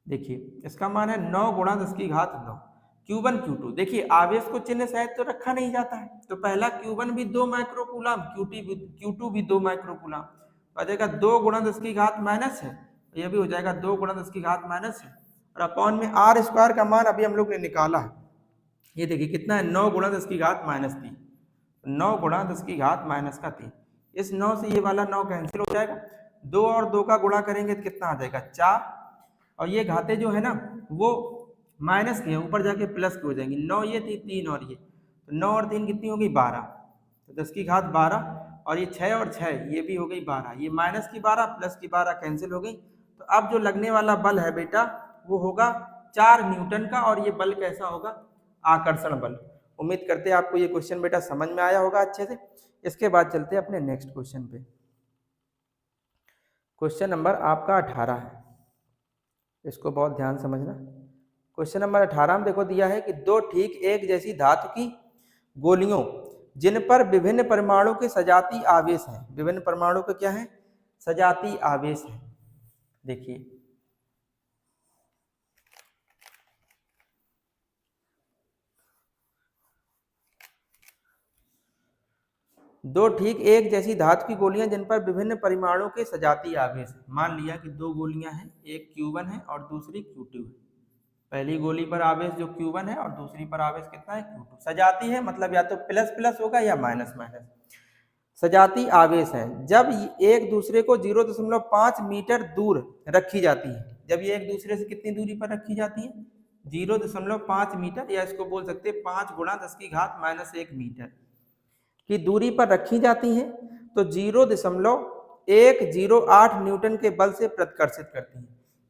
देखिए इसका मान है 9 गुणा 10 की घात 9, Q1 Q2, देखिए आवेश को चिन्ह सहित तो रखा नहीं जाता है, तो पहला Q1 भी 2 माइक्रोकूलम, Q2 भी 2 माइक्रोकूलम, तो आ जाएगा 2 गुणा 10 की घात माइनस है, ये भी हो जाएगा 2 गुणा 10 की घात माइनस है, और अपॉन में R स्क्वायर का मान अभी हम लोग ने निकाला है, ये देखिए कितना है 9 गुणा 10 की घात माइनस 3, 9 गुणा 10 की घात माइनस का 3, इस 9 से ये वाला 9 कैंसिल हो जाएगा, 2 और 2 का गुणा करेंगे तो कितना आ जाएगा 4, और ये घाते जो है ना वो माइनस की है, ऊपर जाके प्लस की हो जाएंगी, 9 ये थी 3 और ये, तो 9 और 3 कितनी हो गई 12, तो 10 की घात 12, और ये 6 और 6 ये भी हो गई 12, ये माइनस की 12 प्लस की 12 कैंसिल हो गई। तो अब जो लगने वाला बल है बेटा वो होगा 4 न्यूटन का, और ये बल कैसा होगा, आकर्षण बल। उम्मीद करते हैं आपको ये क्वेश्चन बेटा समझ में आया होगा अच्छे से। इसके बाद चलते हैं अपने नेक्स्ट क्वेश्चन पे। क्वेश्चन नंबर आपका 18 है, इसको बहुत ध्यान समझना। क्वेश्चन नंबर 18 में देखो दिया है कि दो ठीक एक जैसी धातु की गोलियों जिन पर विभिन्न परमाणु के सजाती आवेश हैं, विभिन्न परमाणु के क्या है, सजाती आवेश है। देखिए दो ठीक एक जैसी धातु की गोलियां जिन पर विभिन्न परिमाणों के सजाती आवेश है। मान लिया कि दो गोलियां हैं, एक Q1 है और दूसरी Q2 है। पहली गोली पर आवेश जो Q1 है और दूसरी पर आवेश कितना है Q2। सजाती है मतलब या तो प्लस प्लस होगा या माइनस माइनस। सजाती आवेश है जब एक दूसरे को 0.5 मीटर दूर रखी जाती है। जब ये एक दूसरे से कितनी दूरी पर रखी जाती है, 0.5 मीटर, या इसको बोल सकते हैं 5 गुणा 10 की घात -1 मीटर की दूरी पर रखी जाती हैं, तो 0.108 न्यूटन के बल से प्रतिकर्षित करती हैं।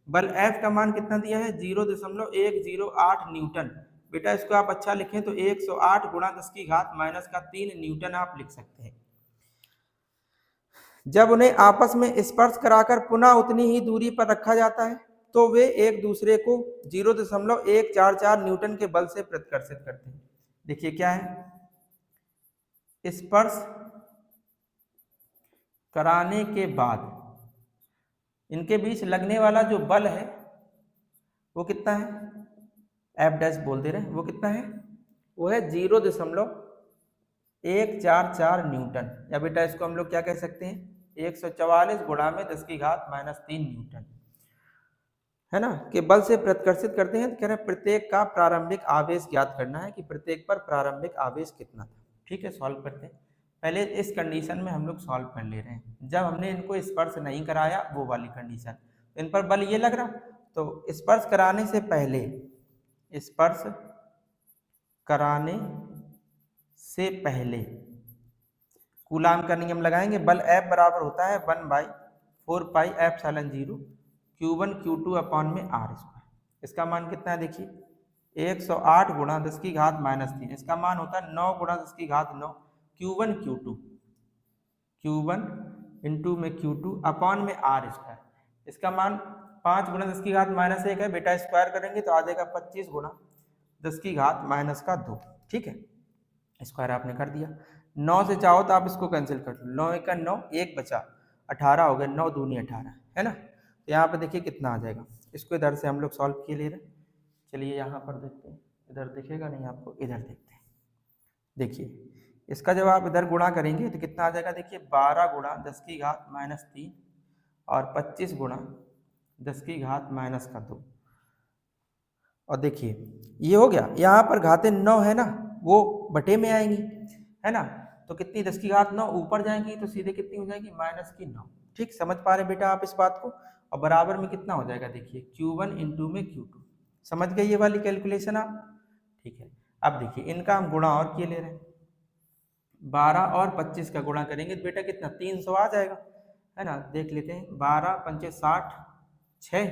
बल F का मान कितना दिया है, 0.108 न्यूटन। बेटा इसको आप अच्छा लिखें तो 108 गुणा 10 की घात -3 न्यूटन आप लिख सकते हैं। जब उन्हें आपस में स्पर्श कराकर पुनः उतनी ही दूरी पर रखा जाता है तो वे एक दूसरे को 0.144 न्यूटन के बल से प्रतिकर्षित करते हैं। देखिए क्या है, स्पर्श कराने के बाद इनके बीच लगने वाला जो बल है वो कितना है, एफ डैश बोल दे रहे हैं, वो कितना है, वो है 0.144 न्यूटन, या बेटा इसको हम लोग क्या कह सकते हैं, 144 गुणा में 10 की घात -3 न्यूटन, है ना, कि बल से प्रतिकर्षित करते हैं। तो कह रहे हैं प्रत्येक का प्रारंभिक आवेश ज्ञात करना है कि प्रत्येक पर प्रारंभिक आवेश कितना था। ठीक है, सॉल्व करते हैं। पहले इस कंडीशन में हम लोग सॉल्व कर ले रहे हैं, जब हमने इनको स्पर्श नहीं कराया वो वाली कंडीशन, इन पर बल ये लग रहा, तो स्पर्श कराने से पहले, स्पर्श कराने से पहले कूलाम का नियम लगाएंगे। बल F बराबर होता है 1/4πε0 Q1 Q2 अपॉन में R स्क्वायर। इसका मान कितना है देखिए, 108 गुणा 10 की घात -3, इसका मान होता है 9 गुणा 10 की घात 9 Q1 इंटू में Q2 अपॉन में R स्क्वायर। इसका मान 5 गुणा 10 की घात -1 है बेटा, स्क्वायर करेंगे तो आ जाएगा 25 गुणा 10 की घात -2। ठीक है, स्क्वायर आपने कर दिया। 9 से चाहो तो आप इसको कैंसिल कर लो, 9 1 9, 1 बचा 18 हो गया, 9 दूनी 18, है ना। तो यहाँ पे देखिए कितना आ जाएगा, इसको इधर से हम लोग सॉल्व किए ले रहे हैं। चलिए यहाँ पर देखते हैं, इधर दिखेगा नहीं आपको, इधर देखते हैं। देखिए इसका जब आप इधर गुणा करेंगे तो कितना आ जाएगा, देखिए 12 गुणा 10 की घात -3 और 25 गुणा 10 की घात -2। और देखिए ये हो गया, यहाँ पर घातें 9 है ना, वो बटे में आएंगी, है ना, तो कितनी 10 की घात 9 ऊपर जाएंगी तो सीधे कितनी हो जाएगी, -9। ठीक, समझ पा रहे बेटा आप इस बात को। और बराबर में कितना हो जाएगा, देखिए Q1 इंटू में Q2। समझ गए ये वाली कैलकुलेशन आप। ठीक है, अब देखिए इनका हम गुणा और किए ले रहे हैं, 12 और 25 का गुणा करेंगे तो बेटा कितना 300 आ जाएगा, है ना। देख लेते हैं, 12 पंचे 60, 6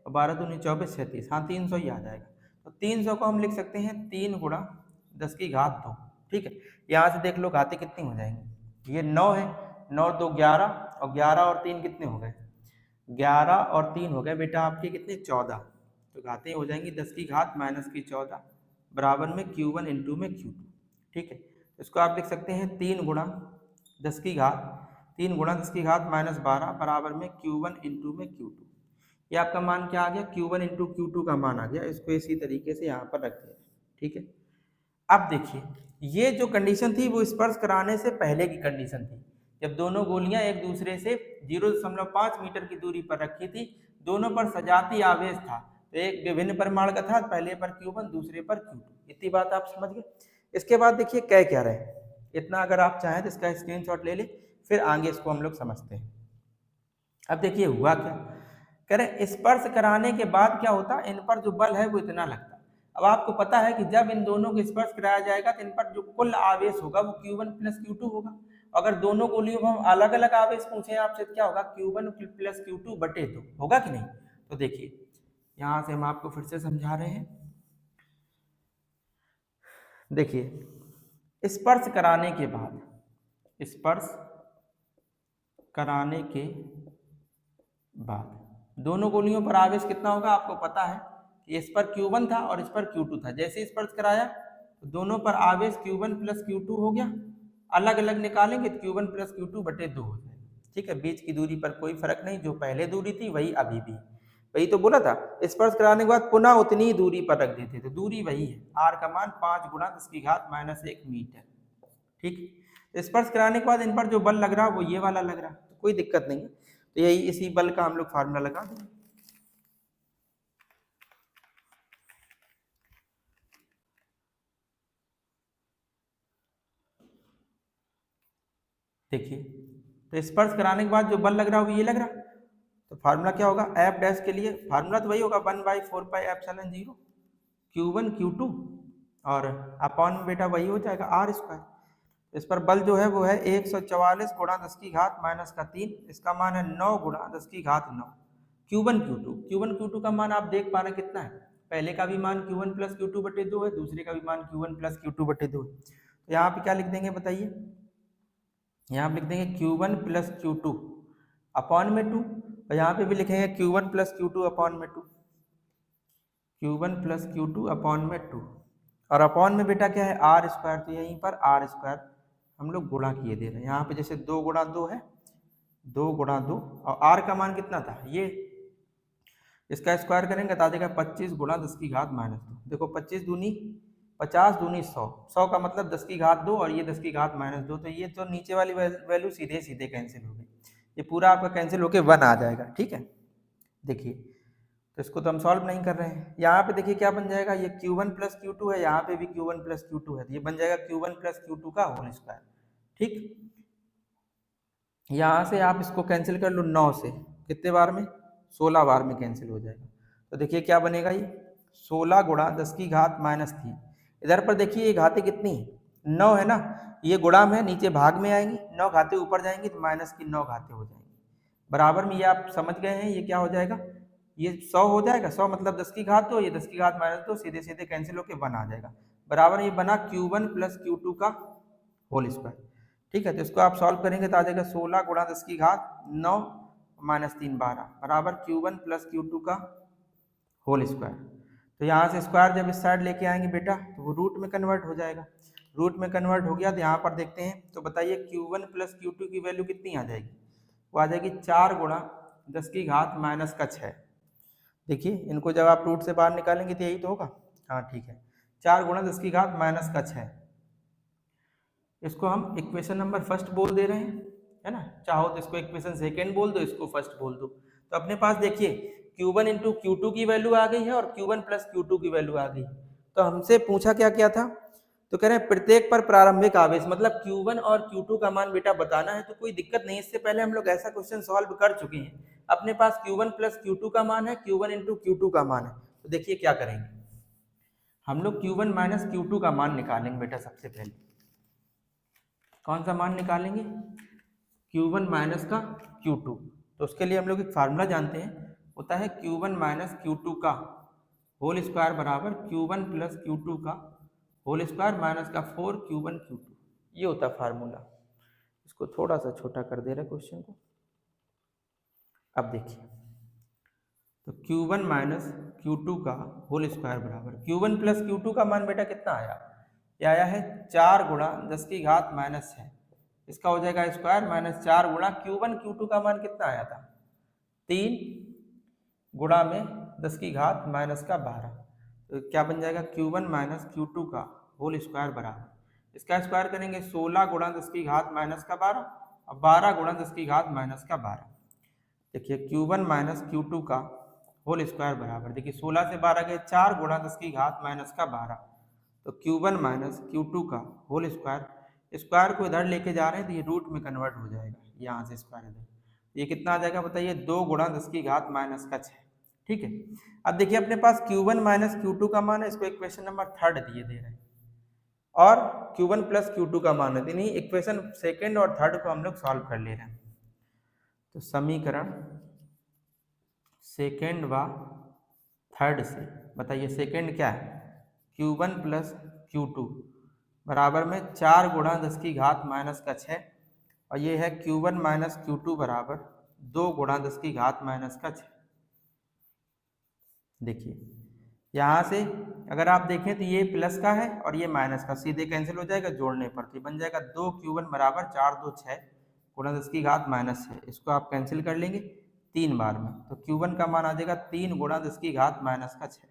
और 12 दूनी 24, 36, हाँ 300 ही आ जाएगा। तो 300 को हम लिख सकते हैं 3 गुणा 10 की घात 2। ठीक है, यहाँ से देख लो घातें कितनी हो जाएंगी, ये 9 है, 9 2 11 और 11 और 3 कितने हो गए, 11 और 3 हो गए बेटा आपके कितने, 14। तो घातें हो जाएंगी 10 की घात -14 बराबर में Q1 इंटू में Q2। ठीक है, इसको आप लिख सकते हैं 3 गुणा 10 की घात -12 बराबर में Q1 इंटू में Q2। ये आपका मान क्या आ गया, Q1 इंटू Q2 का मान आ गया। इसको इसी तरीके से यहाँ पर रख दिया। ठीक है, अब देखिए ये जो कंडीशन थी वो स्पर्श कराने से पहले की कंडीशन थी, जब दोनों गोलियां एक दूसरे से 0.5 मीटर की दूरी पर रखी थी, दोनों पर सजाती आवेश था, तो एक विभिन्न परिमाण का था, पहले पर Q1 दूसरे पर Q2। इतनी बात आप समझ गए। इसके बाद देखिए कह क्या रहे हैं, इतना अगर आप चाहें तो इसका स्क्रीनशॉट ले ले, फिर आगे इसको हम लोग समझते हैं। अब देखिए हुआ क्या, कह रहे स्पर्श कराने के बाद क्या होता, इन पर जो बल है वो इतना लगता। अब आपको पता है कि जब इन दोनों को स्पर्श कराया जाएगा तो इन पर जो कुल आवेश होगा वो Q1 प्लस Q2 होगा। अगर दोनों गोलियों को हम अलग अलग आवेश पूछे आपसे तो क्या होगा, Q1 प्लस Q2 बटे 2 होगा कि नहीं। तो देखिए यहाँ से हम आपको फिर से समझा रहे हैं। देखिए स्पर्श कराने के बाद, स्पर्श कराने के बाद दोनों गोलियों पर आवेश कितना होगा, आपको पता है कि इस पर Q1 था और इस पर Q2 था। जैसे स्पर्श कराया तो दोनों पर आवेश Q1 प्लस Q2 हो गया, अलग अलग निकालेंगे तो Q1 प्लस Q2 बटे 2 हो जाएगा। ठीक है, बीच की दूरी पर कोई फर्क नहीं, जो पहले दूरी थी वही अभी भी, वही तो बोला था, स्पर्श कराने के बाद पुनः उतनी ही दूरी पर रख देते तो दूरी वही है, R का मान 5 गुणा 10 की घात -1 मीटर। ठीक, स्पर्श कराने के बाद इन पर जो बल लग रहा है वो ये वाला लग रहा है, तो कोई दिक्कत नहीं है। तो यही इसी बल का हम लोग फार्मूला लगा देंगे। देखिए तो स्पर्श कराने के बाद जो बल लग रहा है वो ये लग रहा, तो फार्मूला क्या होगा, एफ डैश के लिए फार्मूला तो वही होगा 1/4πε0 Q1 Q2 और अपॉन में बेटा वही हो जाएगा R स्क्वायर। इस पर बल जो है वो है 144 गुणा 10 की घात -3, इसका मान है 9 गुणा 10 की घात 9 Q1 Q2 का मान आप देख पा रहे कितना है, पहले का भी मान Q1 प्लस Q2 बटे 2 है, दूसरे का भी मान Q1 प्लस Q2 बटे 2 है। तो यहाँ पे क्या लिख देंगे बताइए, यहाँ पे लिख देंगे Q1 प्लस Q2 अपॉन में 2, और यहाँ पे भी लिखेंगे Q1 प्लस Q2 अपॉन में 2, Q1 प्लस Q2 अपॉन में 2, और अपॉन में बेटा क्या है R स्क्वायर, तो यहीं पर R स्क्वायर हम लोग गुणा किए दे रहे हैं। यहाँ पे जैसे 2 गुणा 2 है, 2 गुणा 2, और R का मान कितना था, ये इसका स्क्वायर करेंगे तो आ जाएगा 25 गुणा 10 की घात माइनस 2। देखो 25 दूनी 50 दूनी 100, 100 का मतलब 10 की घात 2 और ये 10 की घात माइनस 2, तो ये तो नीचे वाली वैल्यू सीधे सीधे कैंसिल हो गई, ये पूरा आपका कैंसिल होके 1 आ जाएगा। ठीक है, देखिए तो इसको तो हम सॉल्व नहीं कर रहे हैं। यहाँ पे देखिए क्या बन जाएगा, ये Q1 प्लस Q2 है, यहाँ पे भी Q1 प्लस Q2 है, तो ये बन जाएगा Q1 प्लस Q2 का होल स्क्वायर। ठीक, यहाँ से आप इसको कैंसिल कर लो 9 से, कितने बार में, 16 बार में कैंसिल हो जाएगा। तो देखिए क्या बनेगा, ये 16 गुणा 10 की घात माइनस 3, इधर पर देखिए ये घातें कितनी है, 9 है ना, ये गुणा में नीचे भाग में आएंगी, 9 घातें ऊपर जाएंगी तो माइनस की 9 घातें हो जाएंगी। बराबर में ये आप समझ गए हैं, ये क्या हो जाएगा, ये 100 हो जाएगा, 100 मतलब 10 की घात 2, ये 10 की घात माइनस 2, सीधे सीधे कैंसिल होकर 1 आ जाएगा। बराबर ये बना Q1 प्लस Q2 का होल स्क्वायर। ठीक है, तो इसको आप सॉल्व करेंगे तो आ जाएगा 16 गुणा 10 की घात 9 माइनस 3 12 बराबर Q1 प्लस Q2 का होल स्क्वायर। तो यहाँ से स्क्वायर जब इस साइड लेके आएंगे बेटा तो वो रूट में कन्वर्ट हो जाएगा, रूट में कन्वर्ट हो गया तो यहाँ पर देखते हैं, तो बताइए Q1 प्लस Q2 की वैल्यू कितनी आ जाएगी, वो आ जाएगी 4 गुणा 10 की घात माइनस का 6। देखिए इनको जब आप रूट से बाहर निकालेंगे तो यही तो होगा, हाँ ठीक है, 4 गुणा 10 की घात माइनस का 6। इसको हम इक्वेशन नंबर फर्स्ट बोल दे रहे हैं, है ना, चाहो तो इसको इक्वेशन सेकेंड बोल दो, इसको फर्स्ट बोल दो। तो अपने पास देखिए Q1 इंटू Q2 की वैल्यू आ गई है और Q1 प्लस Q2 की वैल्यू आ गई। तो हमसे पूछा क्या क्या था, तो कह रहे हैं प्रत्येक पर प्रारंभिक आवेश, मतलब Q1 और Q2 का मान बेटा बताना है, तो कोई दिक्कत नहीं, इससे पहले हम लोग ऐसा क्वेश्चन सॉल्व कर चुके हैं। अपने पास Q1 प्लस Q2 का मान है, Q1 इंटू Q2 का मान है। तो देखिए क्या करेंगे, हम लोग Q1 माइनस Q2 का मान निकालेंगे बेटा। सबसे पहले कौन सा मान निकालेंगे, Q1 माइनस का Q2। तो उसके लिए हम लोग एक फार्मूला जानते हैं, होता है Q1 माइनस Q2 का होल स्क्वायर बराबर Q1 प्लस Q2 का होल स्क्वायर माइनस का 4 Q1 Q2, ये होता है फार्मूला। इसको थोड़ा सा छोटा कर दे रहे क्वेश्चन को। अब देखिए, तो Q1 माइनस Q2 का होल स्क्वायर बराबर Q1 प्लस Q2 का मान बेटा कितना आया, ये आया है 4 गुणा 10 की घात माइनस 6, इसका हो जाएगा स्क्वायर माइनस 4 गुणा Q1 Q2 का मान कितना आया था, 3 गुणा में 10 की घात माइनस का 12। तो क्या बन जाएगा, Q1 माइनस Q2 का होल स्क्वायर बराबर, इसका स्क्वायर करेंगे 16 गुणा 10 की घात माइनस का 12 और 12 गुणा 10 की घात माइनस का 12। देखिए Q1 माइनस Q2 का होल स्क्वायर बराबर, देखिए 16 से 12 गए 4 गुणा 10 की घात माइनस का 12, तो Q1 माइनस Q2 का होल स्क्वायर, स्क्वायर को इधर लेके जा रहे हैं तो ये रूट में कन्वर्ट हो जाएगा, यहाँ से स्क्वायर इधर, ये कितना आ जाएगा बताइए, 2 गुणा 10 की घात माइनस का 6। ठीक है, अब देखिए अपने पास Q1 माइनस Q2 का मान है, इसको इक्वेशन नंबर 3 दिए दे रहे हैं, और Q1 प्लस Q2 का मान है, नहीं इक्वेशन सेकेंड और थर्ड को हम लोग सॉल्व कर ले रहे हैं। तो समीकरण सेकेंड व थर्ड से बताइए, सेकेंड क्या है, Q1 प्लस Q2 बराबर में 4 गुणा 10 की घात माइनस का 6, और ये है Q1 माइनस Q2 बराबर 2 गुणा 10 की घात माइनस का 6। देखिए यहाँ से अगर आप देखें तो ये प्लस का है और ये माइनस का, सीधे कैंसिल हो जाएगा जोड़ने पर, तो बन जाएगा 2 Q1 बराबर 4 2 6 गुणा 10 की घात माइनस 6, इसको आप कैंसिल कर लेंगे 3 बार में, तो Q1 का मान आ जाएगा 3 गुणा 10 की घात माइनस का 6।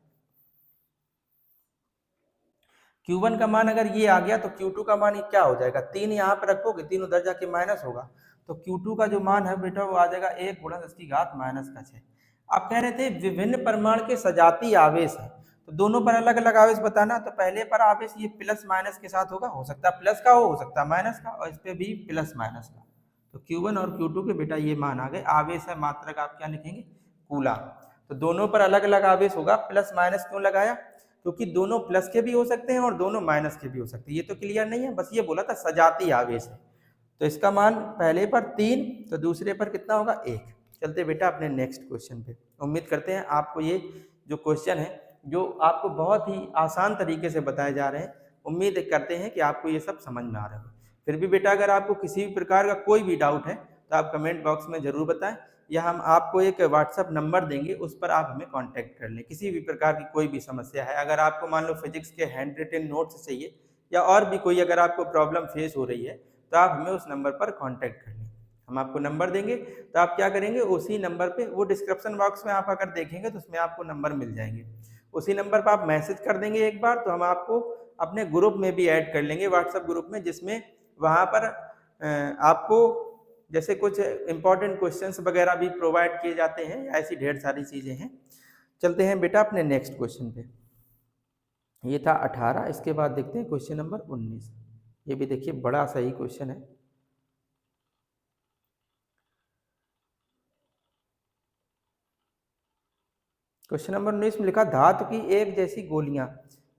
Q1 का मान अगर ये आ गया तो Q2 का मान क्या हो जाएगा, 3 यहाँ पर रखोगे 3 उधर जाके माइनस होगा, तो Q2 का जो मान है बेटा वो आ जाएगा 1 गुणा 10 की घात माइनस का 6। आप कह रहे थे विभिन्न परिमाण के सजाती आवेश है, तो दोनों पर अलग अलग आवेश बताना, तो पहले पर आवेश ये प्लस माइनस के साथ होगा, हो सकता है प्लस का हो सकता है माइनस का, और इस पे भी प्लस माइनस का। तो Q1 और Q2 के बेटा ये मान आ गए, आवेश है मात्रक आप क्या लिखेंगे, कूलम। तो दोनों पर अलग अलग आवेश होगा, प्लस माइनस क्यों लगाया, क्योंकि दोनों प्लस के भी हो सकते हैं और दोनों माइनस के भी हो सकते हैं, ये तो क्लियर नहीं है, बस ये बोला था सजाती आवेश है। तो इसका मान पहले पर 3, तो दूसरे पर कितना होगा 1। चलते बेटा अपने नेक्स्ट क्वेश्चन पे। उम्मीद करते हैं आपको ये जो क्वेश्चन है जो आपको बहुत ही आसान तरीके से बताए जा रहे हैं, उम्मीद करते हैं कि आपको ये सब समझ में आ रहा है। फिर भी बेटा अगर आपको किसी भी प्रकार का कोई भी डाउट है तो आप कमेंट बॉक्स में ज़रूर बताएं, या हम आपको एक व्हाट्सअप नंबर देंगे, उस पर आप हमें कांटेक्ट कर लें। किसी भी प्रकार की कोई भी समस्या है, अगर आपको मान लो फिजिक्स के हैंड रिटन नोट्स चाहिए या और भी कोई अगर आपको प्रॉब्लम फेस हो रही है, तो आप हमें उस नंबर पर कांटेक्ट कर लें। हम आपको नंबर देंगे तो आप क्या करेंगे, उसी नंबर पे, वो डिस्क्रिप्शन बॉक्स में आप अगर देखेंगे तो उसमें आपको नंबर मिल जाएंगे, उसी नंबर पर आप मैसेज कर देंगे एक बार, तो हम आपको अपने ग्रुप में भी ऐड कर लेंगे, व्हाट्सएप ग्रुप में, जिसमें वहाँ पर आपको जैसे कुछ इंपॉर्टेंट क्वेश्चंस वगैरह भी प्रोवाइड किए जाते हैं, ऐसी ढेर सारी चीज़ें हैं। चलते हैं बेटा अपने नेक्स्ट क्वेश्चन पे। ये था 18, इसके बाद देखते हैं क्वेश्चन नंबर 19। ये भी देखिए बड़ा सही क्वेश्चन है। क्वेश्चन नंबर 19 में लिखा, धातु की एक जैसी गोलियां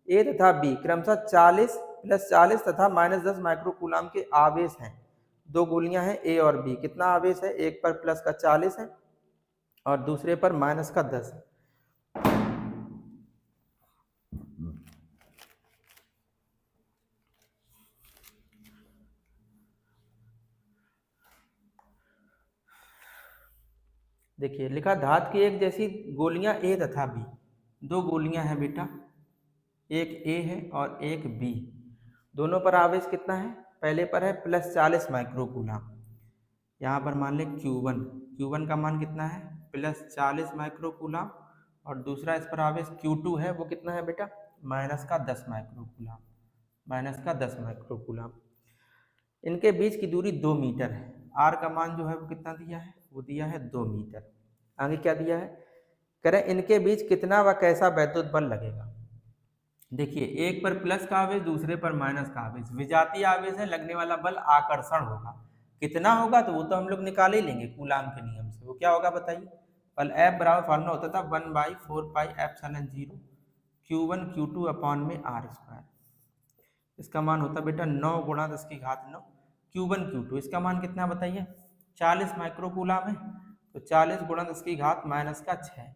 ए तथा बी क्रमशः 40 + 40 तथा -10 माइक्रोकूलाम के आवेश हैं। दो गोलियां हैं ए और बी, कितना आवेश है, एक पर प्लस का 40 है और दूसरे पर माइनस का 10 है। देखिए लिखा, धातु की एक जैसी गोलियां ए तथा बी, दो गोलियां हैं बेटा, एक ए है और एक बी, दोनों पर आवेश कितना है, पहले पर है प्लस 40 माइक्रोकूलाम, यहाँ पर मान लें Q1 का मान कितना है, प्लस 40 माइक्रोकूलाम, और दूसरा इस पर आवेश Q2 है, वो कितना है बेटा, माइनस का 10 माइक्रोकूलाम, माइनस का 10 माइक्रोकूलाम। इनके बीच की दूरी 2 मीटर है। R का मान जो है वो कितना दिया है, वो दिया है 2 मीटर। आगे क्या दिया है, करें इनके बीच कितना व कैसा वैद्युत बल लगेगा। देखिए एक पर प्लस का आवेश, दूसरे पर माइनस का आवेश, विजातीय आवेश है, लगने वाला बल आकर्षण होगा, कितना होगा तो वो तो हम लोग निकाल ही लेंगे कूलाम के नियम से। वो क्या होगा बताइए, बल F बराबर फार्मूला होता था 1/4 pi epsilon 0 Q1 Q2 upon में R²। इसका मान होता बेटा 9 × 10⁹ Q1 Q2, इसका मान कितना बताइए, 40 माइक्रोकूलाम है, तो 40 × 10⁻⁶।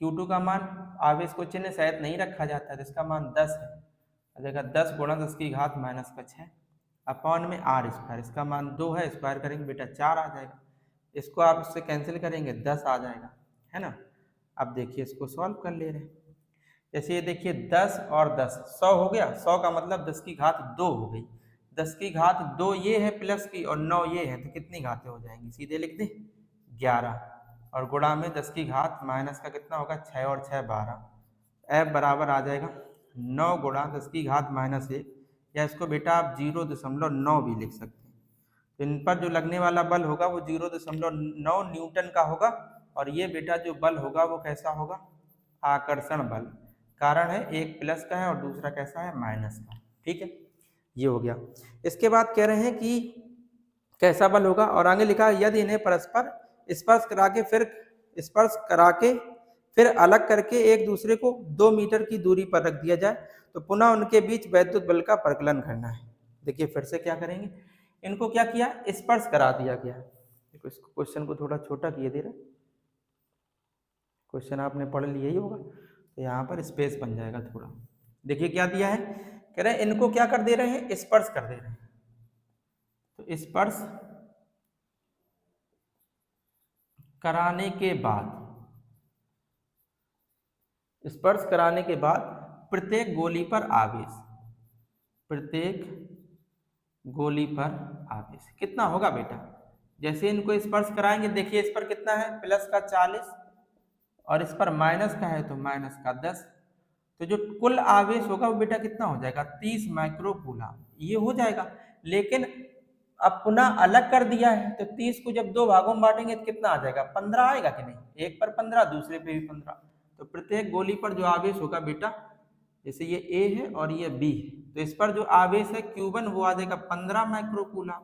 Q2 का मान, आवेश को चिन्ह शायद नहीं रखा जाता है, तो इसका मान 10 है, देखा 10 × 10⁻⁶ अपॉन में R², इसका मान 2 है, स्क्वायर करेंगे बेटा 4 आ जाएगा, इसको आप इससे कैंसिल करेंगे 10 आ जाएगा, है ना। अब देखिए इसको सॉल्व कर ले रहे हैं, जैसे ये देखिए 10 और 10 100 हो गया, 100 का मतलब 10⁻2 हो गई, 10⁻2 ये है प्लस की और 9 ये है, तो कितनी घातें हो जाएंगी, सीधे लिख दें 11, और गुणा में 10⁻, माइनस का कितना होगा 6 और 6 12, F बराबर आ जाएगा 9 × 10⁻⁻1, या इसको बेटा आप 0.9 भी लिख सकते हैं। तो इन पर जो लगने वाला बल होगा वो 0.9 न्यूटन का होगा, और ये बेटा जो बल होगा वो कैसा होगा, आकर्षण बल, कारण है एक प्लस का है और दूसरा कैसा है, माइनस का, ठीक है, ये हो गया। इसके बाद कह रहे हैं कि कैसा बल होगा, और आगे लिखा है, यदि इन्हें परस्पर स्पर्श करा के फिर अलग करके एक दूसरे को 2 मीटर की दूरी पर रख दिया जाए तो पुनः उनके बीच वैद्युत बल का परिकलन करना है। देखिए फिर से क्या करेंगे, इनको क्या किया, स्पर्श करा दिया गया। देखो इस क्वेश्चन को थोड़ा छोटा किए दे रहे, क्वेश्चन आपने पढ़ लिया ही होगा, तो यहाँ पर स्पेस बन जाएगा थोड़ा। देखिए क्या दिया है, कह रहे हैं इनको क्या कर दे रहे हैं, स्पर्श कर दे रहे हैं, तो स्पर्श कराने के बाद, स्पर्श कराने के बाद प्रत्येक गोली पर आवेश, प्रत्येक गोली पर आवेश कितना होगा बेटा, जैसे इनको स्पर्श कराएंगे, देखिए इस पर कितना है प्लस का 40 और इस पर माइनस का है तो माइनस का 10, तो जो कुल आवेश होगा वो बेटा कितना हो जाएगा 30 माइक्रोकूलाम, ये हो जाएगा। लेकिन अब पुनः अलग कर दिया है, तो 30 को जब 2 भागों में बांटेंगे तो कितना आ जाएगा, 15 आएगा कि नहीं, एक पर 15 दूसरे पे भी 15, तो प्रत्येक गोली पर जो आवेश होगा बेटा, जैसे ये ए है और ये बी है, तो इस पर जो आवेश है Q1 वो आ जाएगा 15 माइक्रोकूलाम,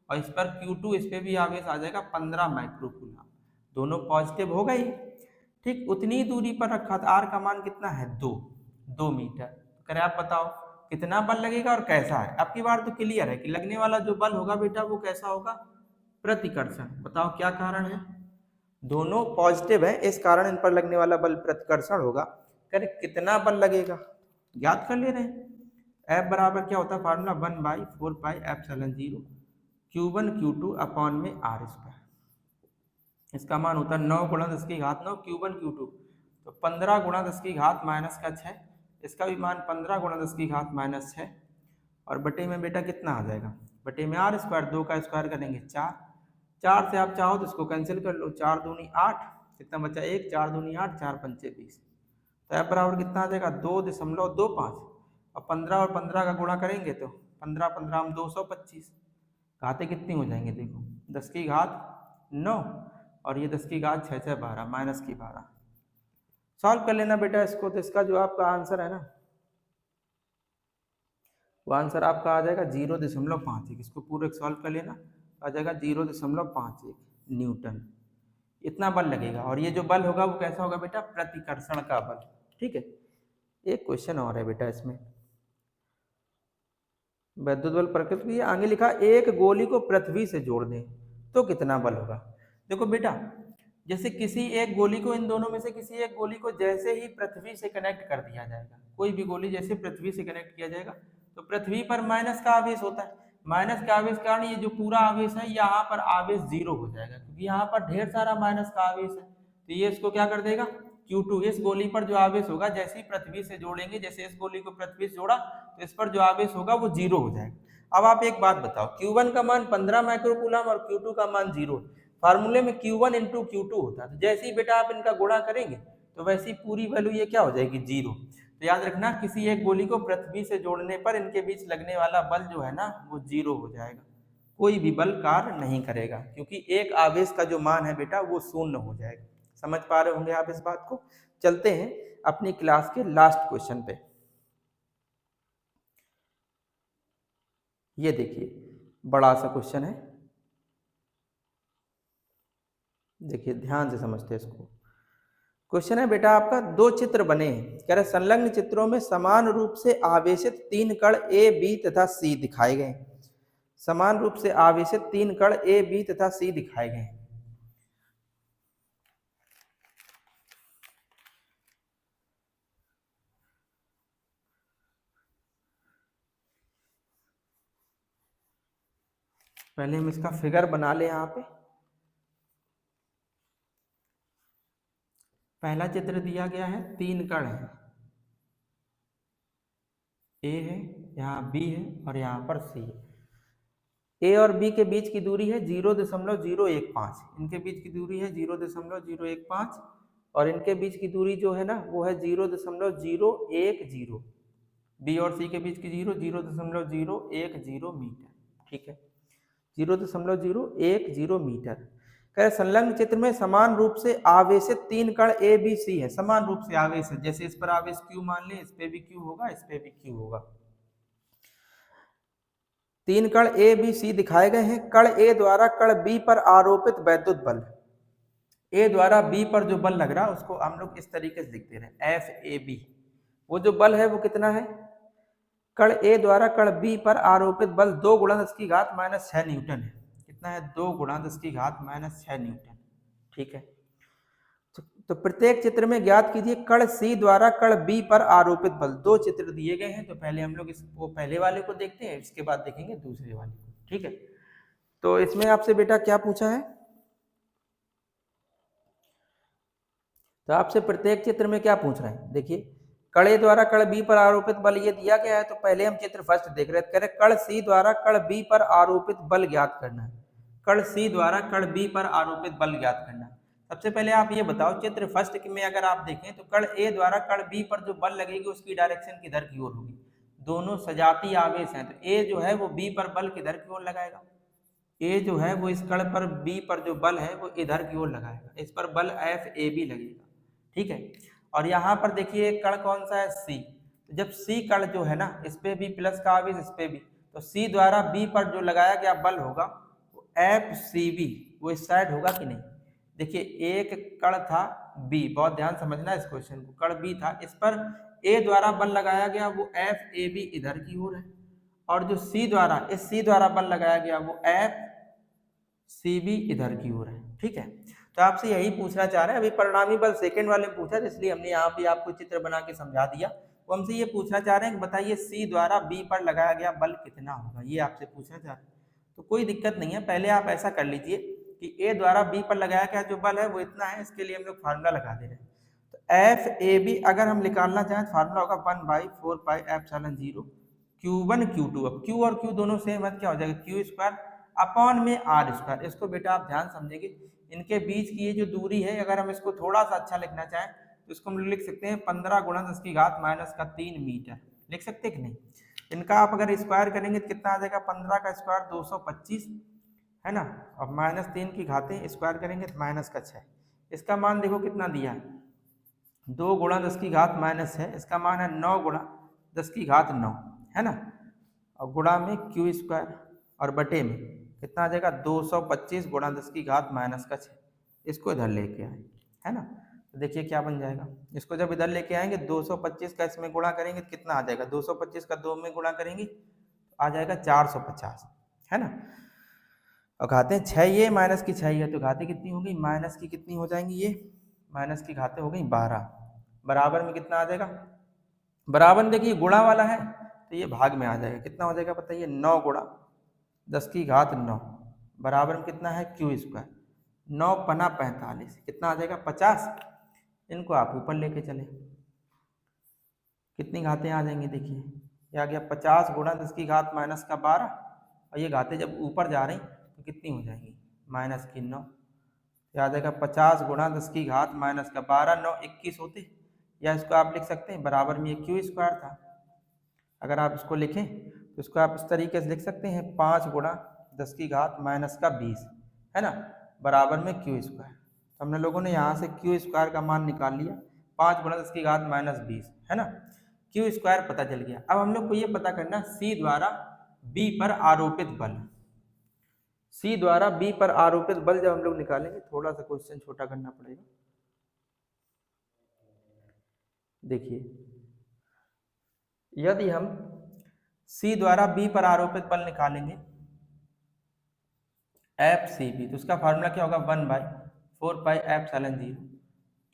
और इस पर Q2 इस पर भी आवेश आ जाएगा 15 माइक्रोकूलाम, दोनों पॉजिटिव हो गई। ठीक उतनी दूरी पर रखा था, R का मान कितना है 2 मीटर, करें आप बताओ कितना बल लगेगा और कैसा है। आपकी बार तो क्लियर है कि लगने वाला जो बल होगा बेटा वो कैसा होगा, प्रतिकर्षण। बताओ क्या कारण है, दोनों पॉजिटिव है, इस कारण इन पर लगने वाला बल प्रतिकर्षण होगा। करें कितना बल लगेगा, याद कर ले रहे हैं, F बराबर क्या होता है formula 1/4 pi epsilon 0 Q1 Q2 upon में R², इसका मान होता है 9 × 10⁻9 Q1 Q2, तो 15 × 10⁻⁻6, इसका भी मान 15 × 10⁻⁻6, और बटे में बेटा कितना आ जाएगा, बटे में R², 2 का स्क्वायर करेंगे 4, 4 से आप चाहो तो इसको कैंसिल कर लो, 4 दूनी 8, कितना बचा 1, 4 दूनी 8, 4 पंचे 20। तो f बराबर कितना आ जाएगा 2.25। अब 15 और 15 का गुणा करेंगे तो 15 15 हम 225, घातें कितनी हो जाएंगे देखो 10 की घात 9 और ये 10 की घात 6 6 12 माइनस की 12। सॉल्व कर लेना बेटा इसको, तो इसका जो आपका आंसर है ना वो आंसर आपका आ जाएगा 0.51। इसको पूरे सॉल्व कर लेना, आ जाएगा 0.51 न्यूटन। इतना बल लगेगा और ये जो बल होगा वो कैसा होगा बेटा, प्रतिकर्षण का बल। ठीक है, एक क्वेश्चन और है बेटा इसमें, वैद्युत बल प्रकृति की आगे लिखा एक गोली को पृथ्वी से जोड़ दें तो कितना बल होगा। देखो बेटा, जैसे किसी एक गोली को, इन दोनों में से किसी एक गोली को जैसे ही पृथ्वी से कनेक्ट कर दिया जाएगा, कोई भी गोली जैसे पृथ्वी से कनेक्ट किया जाएगा तो पृथ्वी पर माइनस का आवेश होता है। माइनस का आवेश कारण ये जो पूरा आवेश है यहाँ पर आवेश 0 हो जाएगा, क्योंकि यहाँ पर ढेर सारा माइनस का आवेश है। तो ये इसको क्या कर देगा, Q2, इस गोली पर जो आवेश होगा जैसे ही पृथ्वी से जोड़ेंगे, जैसे इस गोली को पृथ्वी से जोड़ा तो इस पर जो आवेश होगा वो 0 हो जाएगा। अब आप एक बात बताओ, Q1 का मान 15 माइक्रोकूलम और Q2 का मान 0। फार्मूले में Q1 इंटू Q2 होता है, तो जैसे ही बेटा आप इनका गुणा करेंगे तो वैसे ही पूरी वैल्यू ये क्या हो जाएगी 0। तो याद रखना, किसी एक गोली को पृथ्वी से जोड़ने पर इनके बीच लगने वाला बल जो है ना वो 0 हो जाएगा, कोई भी बल कार्य नहीं करेगा, क्योंकि एक आवेश का जो मान है बेटा वो 0 हो जाएगा। समझ पा रहे होंगे आप इस बात को। चलते हैं अपनी क्लास के लास्ट क्वेश्चन पे। ये देखिए बड़ा सा क्वेश्चन है, देखिए ध्यान से समझते हैं इसको। क्वेश्चन है बेटा आपका, दो चित्र बने हैं, कह रहे संलग्न चित्रों में समान रूप से आवेशित 3 कण ए बी तथा सी दिखाए गए। समान रूप से आवेशित 3 कण ए बी तथा सी दिखाए गए। पहले हम इसका फिगर बना ले। यहाँ पे पहला चित्र दिया गया है, 3 कण है, ए है, यहाँ बी है और यहाँ पर सी है। ए और बी के बीच की दूरी है 0.015, इनके बीच की दूरी है 0.015 और इनके बीच की दूरी जो है ना वो है 0.010। बी और सी के बीच की 0.010 मीटर। ठीक है, 0.010 मीटर। कह संलग्न चित्र में समान रूप से आवेशित 3 कण ए बी सी है। समान रूप से आवेश है, जैसे इस पर आवेश Q मान ले, इस पे भी Q होगा, इस पे भी Q होगा। 3 कण ए बी सी दिखाए गए हैं। कण ए द्वारा कण बी पर आरोपित वैद्युत बल, ए द्वारा बी पर जो बल लग रहा है उसको हम लोग इस तरीके से लिखते रहे, एफ ए बी। वो जो बल है वो कितना है, कण ए द्वारा कण बी पर आरोपित बल 2 गुणा 10 की घात -6 न्यूटन है। कितना है, 2 गुणा 10 की घात -6 न्यूटन। ठीक है, तो प्रत्येक चित्र में ज्ञात कीजिए कण सी द्वारा कण बी पर आरोपित बल। दो चित्र दिए गए हैं, तो पहले हम लोग इसको पहले वाले को देखते हैं, इसके बाद देखेंगे दूसरे वाले को। ठीक है, तो इसमें आपसे बेटा क्या पूछा है, तो आपसे प्रत्येक चित्र में क्या पूछ रहे हैं, देखिए कण ए द्वारा कण बी पर आरोपित बल ये दिया गया है। तो पहले हम चित्र फर्स्ट देख रहे थे, कह रहे कण सी द्वारा कण बी पर आरोपित बल ज्ञात करना है। कण सी द्वारा कण बी पर आरोपित बल ज्ञात करना है। सबसे पहले आप ये बताओ, चित्र फर्स्ट में अगर आप देखें तो कण ए द्वारा कण बी पर जो बल लगेगी उसकी डायरेक्शन किधर की ओर होगी, दोनों सजातीय आवेश हैं, तो ए जो है वो बी पर बल किधर की ओर लगाएगा, ए जो है वो इस कण पर बी पर जो बल है वो इधर की ओर लगाएगा, इस पर बल एफ ए बी लगेगा। ठीक है, और यहाँ पर देखिए कण कौन सा है, सी। तो जब सी कण जो है ना, इस पे भी प्लस का आवेश, इस पे भी, तो सी द्वारा बी पर जो लगाया गया बल होगा वो एफ सी बी, वो इस साइड होगा कि नहीं। देखिए एक कण था बी, बहुत ध्यान समझना इस क्वेश्चन को, कण बी था, इस पर ए द्वारा बल लगाया गया वो एफ ए बी इधर की ओर है, और जो सी द्वारा, इस सी द्वारा बल लगाया गया वो एफ सी बी इधर की ओर है। ठीक है, तो आपसे यही पूछना चाह रहे हैं, अभी परिणामी बल सेकंड वाले पूछा, इसलिए हमने यहाँ पे आपको चित्र बना के समझा दिया। वो हमसे ये पूछना चाह रहे हैं कि बताइए सी द्वारा बी पर लगाया गया बल कितना होगा, ये आपसे पूछना चाह रहे हैं। तो कोई दिक्कत नहीं है, पहले आप ऐसा कर लीजिए कि ए द्वारा बी पर लगाया गया जो बल है वो इतना है, इसके लिए हम लोग फार्मूला लगा दे रहे हैं। तो एफ ए बी अगर हम निकालना चाहें तो फार्मूला होगा 1/4 पाई एप्सिलॉन 0 Q1 Q2। अब Q और Q दोनों सेम है, क्या हो जाएगा Q² अपॉन में आर स्क्वायर। इसको बेटा आप ध्यान समझेंगे, इनके बीच की ये जो दूरी है, अगर हम इसको थोड़ा सा अच्छा लिखना चाहें तो इसको हम लिख सकते हैं 15 गुणा 10 की घात माइनस का 3 मीटर। लिख सकते हैं कि नहीं? इनका आप अगर स्क्वायर करेंगे तो कितना आ जाएगा? 15 का स्क्वायर 225 है ना, और माइनस 3 की घातें स्क्वायर करेंगे तो माइनस का 6। इसका मान देखो कितना दिया है, 2 गुणा 10 की घात माइनस 6। इसका मान है 9 गुणा 10 की घात 9 है ना, और गुणा में क्यू स्क्वायर और बटे में कितना आ जाएगा? 225 गुणा 10 की घात माइनस का 6। इसको इधर लेके आए है ना, तो देखिए क्या बन जाएगा। इसको जब इधर लेके आएंगे 225 का इसमें गुणा करेंगे तो कितना आ जाएगा? 225 का 2 में गुणा करेंगे तो आ जाएगा 450 है ना, और घातें 6 ये माइनस की 6 है, तो घातें कितनी होगी? माइनस की कितनी हो जाएंगी? ये माइनस की घातें हो गई 12। बराबर में कितना आ जाएगा? बराबर में देखिए गुणा वाला है तो ये भाग में आ जाएगा। कितना हो जाएगा बताइए? 9 गुणा 10 की घात 9 बराबर में कितना है? Q square. 9 पना 45, कितना आ जाएगा? 50। इनको आप ऊपर लेके चले, कितनी घातें आ जाएंगी? देखिए ये आ गया 50 गुणा 10 की घात माइनस का 12, और ये घातें जब ऊपर जा रही तो कितनी हो जाएंगी? माइनस की 9। आ जाएगा 50 गुणा 10 की घात माइनस का 12, 9 21 होते, या इसको आप लिख सकते हैं बराबर में ये क्यू स्क्वायर था। अगर आप इसको लिखें तो इसको आप इस तरीके से लिख सकते हैं 5 गुणा 10 की घात माइनस का 20 है ना, बराबर में क्यू स्क्वायर। तो हमने लोगों ने यहाँ से क्यू स्क्वायर का मान निकाल लिया, 5 गुणा 10 की घात माइनस 20 है ना, क्यू स्क्वायर पता चल गया। अब हम लोग को ये पता करना सी द्वारा बी पर आरोपित बल। सी द्वारा बी पर आरोपित बल जब हम लोग निकालेंगे, थोड़ा सा क्वेश्चन छोटा करना पड़ेगा। देखिए यदि हम सी द्वारा बी पर आरोपित बल निकालेंगे एफ सी बी, तो उसका फार्मूला क्या होगा? 1/4πε0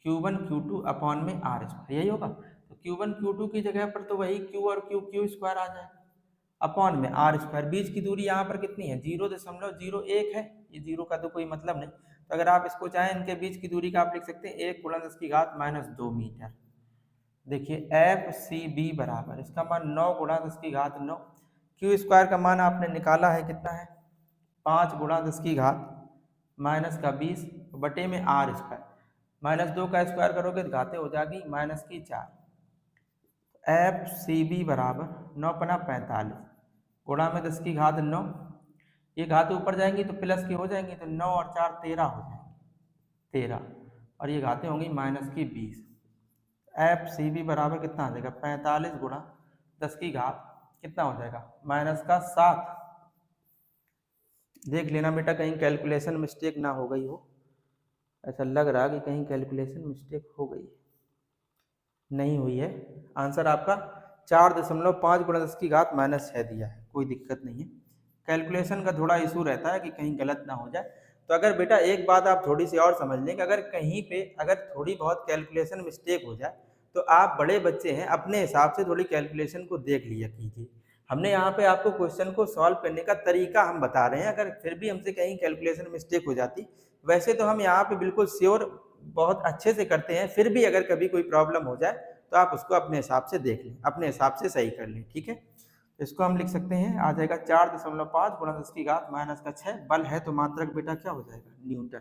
Q1 Q2 अपॉन में आर स्क्वायर, यही होगा। तो Q1 Q2 की जगह पर तो वही Q और Q स्क्वायर आ जाएगा, अपॉन में आर स्क्वायर। बीच की दूरी यहाँ पर कितनी है? 0.01 है, ये 0 का तो कोई मतलब नहीं। तो अगर आप इसको चाहें इनके बीच की दूरी का आप लिख सकते हैं 1 गुणा 10 की घात माइनस 2 मीटर। देखिए एफ सी बी बराबर, इसका मान 9 गुणा 10 की घात 9, क्यू स्क्वायर का मान आपने निकाला है कितना है? 5 गुणा 10 की घात माइनस का 20 बटे में आर स्क्वायर। माइनस 2 का स्क्वायर करोगे तो घातें हो जाएगी माइनस की 4। एफ सी बी बराबर 9 पना 45 गुणा में 10 की घात 9, ये घात ऊपर जाएंगी तो प्लस की हो जाएंगी, तो 9 और 4 13 हो जाएंगे, 13, और ये घातें होंगी माइनस की 20। एफ सी बी बराबर कितना आ जाएगा? 45 गुणा 10 की घात कितना हो जाएगा? माइनस का 7। देख लेना बेटा कहीं कैलकुलेशन मिस्टेक ना हो गई हो, ऐसा लग रहा कि कहीं कैलकुलेशन मिस्टेक हो गई, नहीं हुई है। आंसर आपका 4.5 गुणा 10 की घात माइनस 6 दिया है, कोई दिक्कत नहीं है। कैलकुलेशन का थोड़ा इशू रहता है कि कहीं गलत ना हो जाए। तो अगर बेटा एक बात आप थोड़ी सी और समझ लें कि अगर कहीं पे अगर थोड़ी बहुत कैलकुलेशन मिस्टेक हो जाए तो आप बड़े बच्चे हैं, अपने हिसाब से थोड़ी कैलकुलेशन को देख लिया कीजिए। हमने यहाँ पे आपको क्वेश्चन को सॉल्व करने का तरीका हम बता रहे हैं, अगर फिर भी हमसे कहीं कैलकुलेशन मिस्टेक हो जाती, वैसे तो हम यहाँ पे बिल्कुल श्योर बहुत अच्छे से करते हैं, फिर भी अगर कभी कोई प्रॉब्लम हो जाए तो आप उसको अपने हिसाब से देख लें, अपने हिसाब से सही कर लें, ठीक है। इसको हम लिख सकते हैं, आ जाएगा 4.5 गुणा 10 की घात माइनस का 6, बल है तो मात्रक बेटा क्या हो जाएगा? न्यूटन।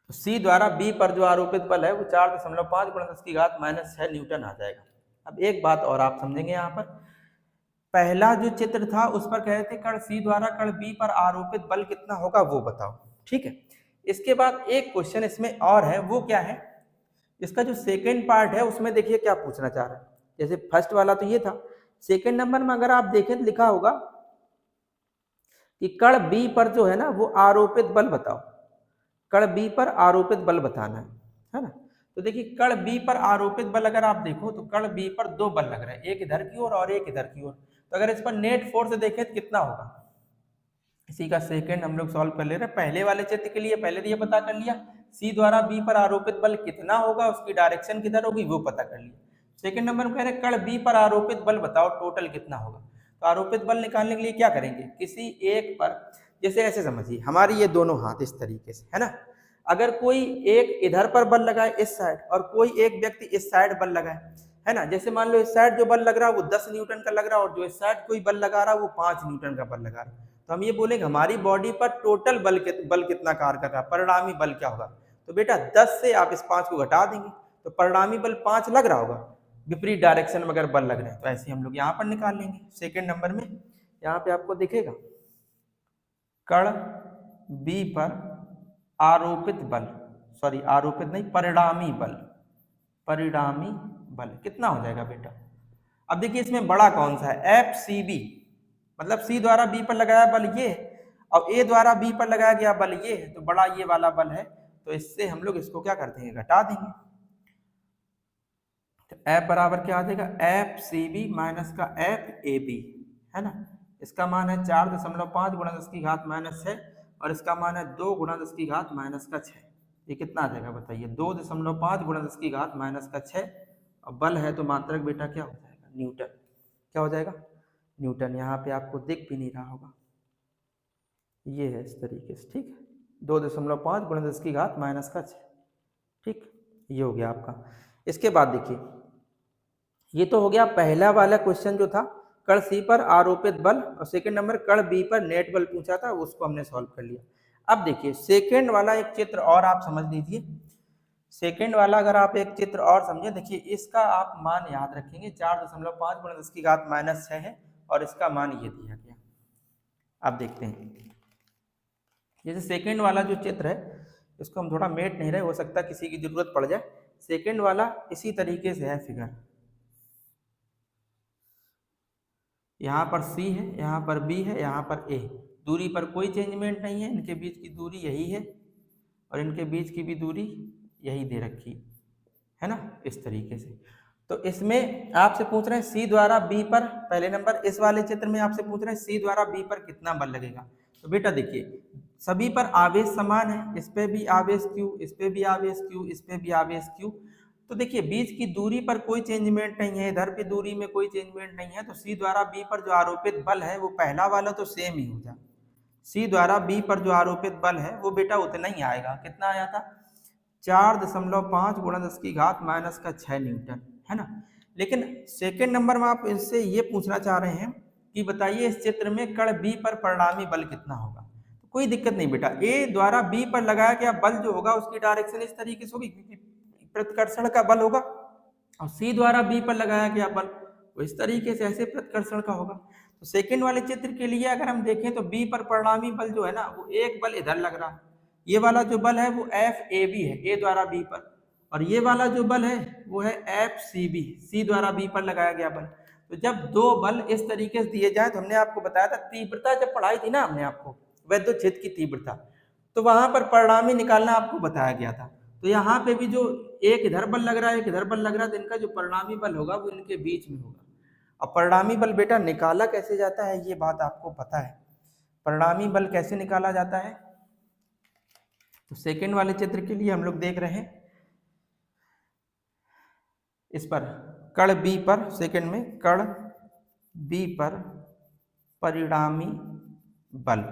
तो सी द्वारा बी पर जो आरोपित बल है वो 4.5 गुणा 10 की घात माइनस 6 न्यूटन आ जाएगा। अब एक बात और आप समझेंगे, यहाँ पर पहला जो चित्र था उस पर कह रहे थे कण सी द्वारा कण बी पर आरोपित बल कितना होगा वो बताओ, ठीक है। इसके बाद एक क्वेश्चन इसमें और है, वो क्या है? इसका जो सेकेंड पार्ट है उसमें देखिए क्या पूछना चाह रहा है। जैसे फर्स्ट वाला तो ये था, सेकेंड नंबर में अगर आप देखें तो लिखा होगा कि कण बी पर जो है ना वो आरोपित बल बताओ, कण बी पर आरोपित बल बताना है ना। तो देखिए कण बी पर आरोपित बल अगर आप देखो तो कण बी पर 2 बल लग रहे हैं, एक इधर की ओर और एक इधर की ओर। तो अगर इस पर नेट फोर्स देखें तो कितना होगा? इसी का सेकंड हम लोग सॉल्व कर ले रहे हैं। पहले वाले चित्र के लिए पहले तो ये पता कर लिया सी द्वारा बी पर आरोपित बल कितना होगा, उसकी डायरेक्शन किधर होगी वो पता कर लिया। सेकंड नंबर में कह रहे हैं कण बी पर आरोपित बल बताओ टोटल कितना होगा। तो आरोपित बल निकालने के लिए क्या करेंगे? किसी एक पर, जैसे ऐसे समझिए हमारी ये दोनों हाथ इस तरीके से है ना, अगर कोई एक इधर पर बल लगाए इस साइड और कोई एक व्यक्ति इस साइड बल लगाए है ना, जैसे मान लो इस साइड जो बल लग रहा है वो 10 न्यूटन का लग रहा है और जो इस साइड कोई बल लगा रहा है वो 5 न्यूटन का बल लगा रहा है, तो हम ये बोलेंगे हमारी बॉडी पर टोटल बल कितना कार्य कर रहा है, परिणामी बल क्या होगा। तो बेटा 10 से आप इस 5 को घटा देंगे तो परिणामी बल 5 लग रहा होगा, विपरीत डायरेक्शन में अगर बल लग रहे हैं तो ऐसे हम लोग यहाँ पर निकाल लेंगे। सेकेंड नंबर में यहाँ पे आपको दिखेगा कण बी पर आरोपित बल, सॉरी आरोपित नहीं, परिणामी बल कितना हो जाएगा बेटा। अब देखिए इसमें बड़ा कौन सा है, एफ सी बी, मतलब सी द्वारा बी पर लगाया बल ये और ए द्वारा बी पर लगाया गया बल ये, तो बड़ा ये वाला बल है, तो इससे हम लोग इसको क्या कर देंगे, घटा देंगे। तो एफ बराबर क्या आ जाएगा, एफ सी बी माइनस का एफ ए बी, है ना। इसका मान है 4.5 गुणा 10 की घात माइनस 6 और इसका मान है 2 गुणा 10 की घात माइनस का 6। ये कितना आ जाएगा बताइए, 2.5 गुणा 10 की घात माइनस का 6 और बल है तो मात्रक बेटा क्या हो जाएगा, न्यूटन। क्या हो जाएगा, न्यूटन। यहाँ पे आपको दिख भी नहीं रहा होगा, ये है इस तरीके से, ठीक है, 2.5 गुणा 10 की घात माइनस का 6, ठीक, ये हो गया आपका। इसके बाद देखिए ये तो हो गया पहला वाला क्वेश्चन जो था कण सी पर आरोपित बल, और सेकंड नंबर कण बी पर नेट बल पूछा था, उसको हमने सॉल्व कर लिया। अब देखिए सेकंड वाला एक चित्र और आप समझ लीजिए। सेकंड वाला अगर आप एक चित्र और समझे, देखिए इसका आप मान याद रखेंगे 4.5 गुणा 10 की घात माइनस 6 है और इसका मान ये दिया गया। अब देखते हैं जैसे सेकंड वाला जो चित्र है इसको हम थोड़ा मेट नहीं रहे, हो सकता है किसी की जरूरत पड़ जाए। सेकंड वाला इसी तरीके से है फिगर, यहाँ पर C है, यहाँ पर B है, यहाँ पर A, दूरी पर कोई चेंजमेंट नहीं है, इनके बीच की दूरी यही है और इनके बीच की भी दूरी यही दे रखी है ना, इस तरीके से। तो इसमें आपसे पूछ रहे हैं C द्वारा B पर, पहले नंबर इस वाले चित्र में आपसे पूछ रहे हैं C द्वारा B पर कितना बल लगेगा। तो बेटा देखिए सभी पर आवेश समान है, इस पे भी आवेश Q, इस पे भी आवेश Q, इस पे भी आवेश Q। तो देखिए बीच की दूरी पर कोई चेंजमेंट नहीं है, इधर भी दूरी में कोई चेंजमेंट नहीं है, तो सी द्वारा बी पर जो आरोपित बल है वो पहला वाला तो सेम ही हो जाए। सी द्वारा बी पर जो आरोपित बल है वो बेटा उतना ही आएगा, कितना आया था 4.5 गुणा 10 की घात माइनस का 6 न्यूटन, है ना। लेकिन सेकेंड नंबर में आप इससे ये पूछना चाह रहे हैं कि बताइए इस चित्र में कण बी पर परिणामी बल कितना होगा। तो कोई दिक्कत नहीं बेटा, ए द्वारा बी पर लगाया गया बल जो होगा उसकी डायरेक्शन इस तरीके से होगी क्योंकि प्रतिकर्षण का बल होगा, और सी द्वारा बी पर लगाया गया बल वो इस तरीके से ऐसे प्रतिकर्षण का होगा। तो सेकंड वाले चित्र के लिए अगर हम देखें तो बी पर परिणामी बल जो है ना वो एक बल इधर लग रहा है, ये वाला जो बल है वो एफ ए बी है, ए द्वारा बी पर, और ये वाला जो बल है वो है एफ सी बी, सी द्वारा बी पर लगाया गया बल। तो जब दो बल इस तरीके से दिए जाए तो हमने आपको बताया था तीव्रता, जब पढ़ाई थी ना हमने आपको वैद्युत क्षेत्र की तीव्रता, तो वहां पर परिणामी निकालना आपको बताया गया था। तो यहाँ पे भी जो एक इधर बल लग रहा है एक इधर बल लग रहा है, तो इनका जो परिणामी बल होगा वो इनके बीच में होगा। अब परिणामी बल बेटा निकाला कैसे जाता है ये बात आपको पता है, परिणामी बल कैसे निकाला जाता है। तो सेकंड वाले चित्र के लिए हम लोग देख रहे हैं इस पर कण बी पर, सेकंड में कण बी पर परिणामी बल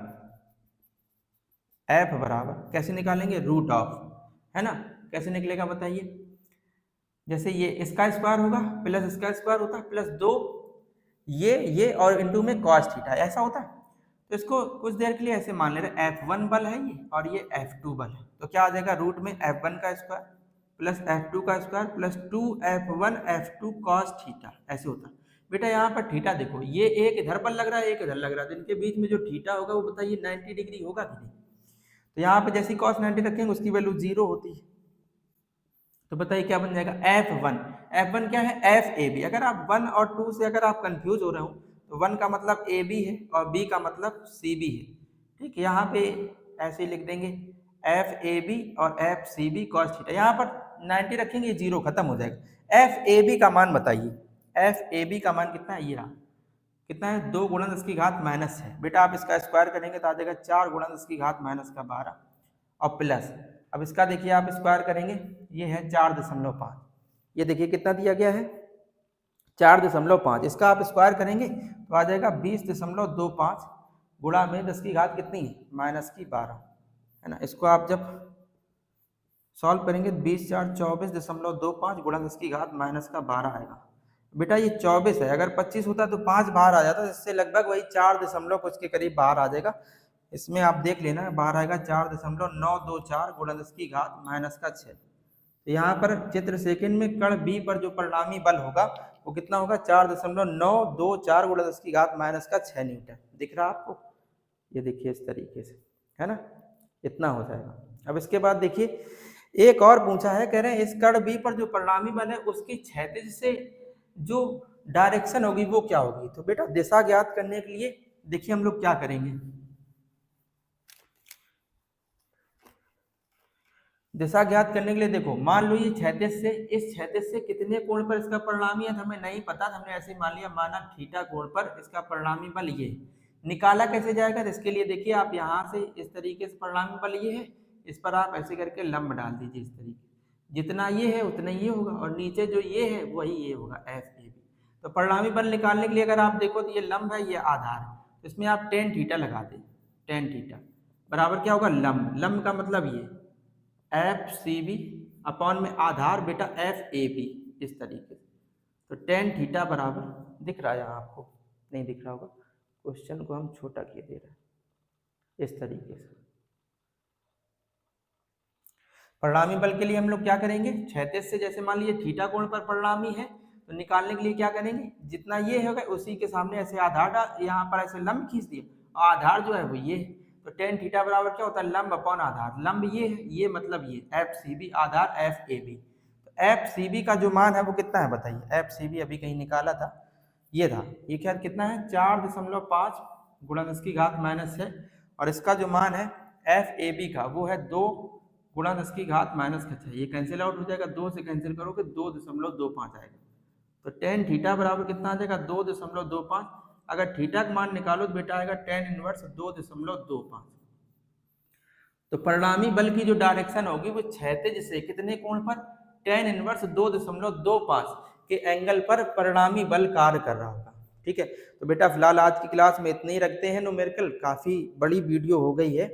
F बराबर कैसे निकालेंगे, रूट ऑफ, है ना। कैसे निकलेगा बताइए, जैसे ये इसका स्क्वायर होगा प्लस इसका स्क्वायर होता है प्लस 2 ये और इनटू में cos थीटा, ऐसा होता है। तो इसको कुछ देर के लिए ऐसे मान ले रहे F1 बल है ये और ये F2 बल है, तो क्या आ जाएगा रूट में F1 का स्क्वायर प्लस F2 का square plus 2F1 F2 cos theta, ऐसे होता है। बेटा यहाँ पर थीटा देखो, ये एक इधर बल लग रहा है एक इधर लग रहा है, तो इनके बीच में जो थीटा होगा वो बताइए 90 डिग्री होगा कि नहीं। तो यहाँ पे जैसे cos 90 रखेंगे उसकी वैल्यू 0 होती है, तो बताइए क्या बन जाएगा F1, F1 क्या है FAB। अगर आप 1 और 2 से अगर आप कंफ्यूज हो रहे हो तो 1 का मतलब AB है और B का मतलब CB है, ठीक है। यहाँ पे ऐसे लिख देंगे FAB और FCB cos थीटा, यहाँ पर 90 रखेंगे 0 खत्म हो जाएगा। FAB का मान बताइए, FAB का मान कितना है, ये रहा, कितना है 2 गुणा 10 की घात माइनस है, बेटा आप इसका स्क्वायर करेंगे तो आ जाएगा 4 गुणा 10 की घात माइनस का 12 और प्लस, अब इसका देखिए आप स्क्वायर करेंगे ये है 4.5, ये देखिए कितना दिया गया है 4.5, इसका आप स्क्वायर करेंगे तो आ जाएगा 20.25 गुणा में 10 की घात कितनी है माइनस की 12, है ना। इसको आप जब सॉल्व करेंगे 20 4 24.25 गुणा 10 की घात माइनस का 12 आएगा। बेटा ये 24 है, अगर 25 होता तो 5 बाहर आ जाता, इससे लगभग वही 4 दशमलव कुछ के करीब बाहर आ जाएगा। इसमें आप देख लेना बाहर आएगा 4.924 गुणा 10 की घात माइनस का 6। तो यहाँ पर चित्र सेकंड में कण बी पर जो परिणामी बल होगा वो कितना होगा, 4.924 गुणा 10 की घात माइनस का 6 न्यूटन। दिख रहा आपको, ये देखिए इस तरीके से, है ना, इतना हो जाएगा। अब इसके बाद देखिए एक और पूछा है, कह रहे हैं इस कण बी पर जो परिणामी बल है उसकी क्षैतिज से जो डायरेक्शन होगी वो क्या होगी। तो बेटा दिशा ज्ञात करने के लिए देखिए हम लोग क्या करेंगे, दिशा ज्ञात करने के लिए देखो मान लो ये क्षैतिज से, इस क्षैतिज से कितने कोण पर इसका परिणामी है तो हमें नहीं पता, हमने ऐसे मान लिया माना थीटा कोण पर इसका परिणामी बल ये निकाला कैसे जाएगा। तो इसके लिए देखिए आप यहाँ से इस तरीके से परिणामी बल ये है, इस पर आप ऐसे करके लंब डाल दीजिए इस तरीके, जितना ये है उतना ये होगा, और नीचे जो ये है वही ये होगा एफ ए बी। तो परिणामी बल निकालने के लिए अगर आप देखो तो ये लंब है ये आधार है, तो इसमें आप टेन थीटा लगा दें, टेन थीटा बराबर क्या होगा लंब, लंब का मतलब ये एफ सी बी अपॉन में आधार बेटा एफ ए बी, इस तरीके से। तो टेन थीटा बराबर दिख रहा है यहाँ आपको, नहीं दिख रहा होगा, क्वेश्चन को हम छोटा किए दे रहे हैं इस तरीके से। परिणामी बल के लिए हम लोग क्या करेंगे, क्षैतिज से जैसे मान लीजिए थीटा कोण पर परिणामी है तो निकालने के लिए क्या करेंगे, जितना ये होगा उसी के सामने ऐसे आधार यहाँ पर ऐसे लंब खींच दिए, आधार जो है वो ये है। तो टेन थीटा बराबर क्या होता है लंब अपॉन आधार, लंब ये है, ये मतलब ये एफ सी बी आधार एफ ए बी। तो एफ सी बी का जो मान है वो कितना है बताइए, एफ सी बी अभी कहीं निकाला था, ये था, ये क्या कितना है 4.5 गुणा 10 की घात माइनस है, और इसका जो मान है एफ ए बी का वो है 2 गुणा 10 की घात माइनस का 6, ये कैंसिल आउट हो जाएगा, 2 से कैंसिल करोगे 2.25 आएगा। तो टेन थीटा बराबर कितना आ जाएगा 2.25, अगर थीटा का मान निकालो तो बेटा आएगा टेन इनवर्स 2.25। तो परिणामी बल की जो डायरेक्शन होगी वो क्षैतिज से कितने कोण पर, टेन इनवर्स 2.25 के एंगल पर परिणामी बल कार्य कर रहा होगा। ठीक है, तो बेटा फिलहाल आज की क्लास में इतने ही रखते हैं, न्यूमेरिकल काफ़ी बड़ी वीडियो हो गई है।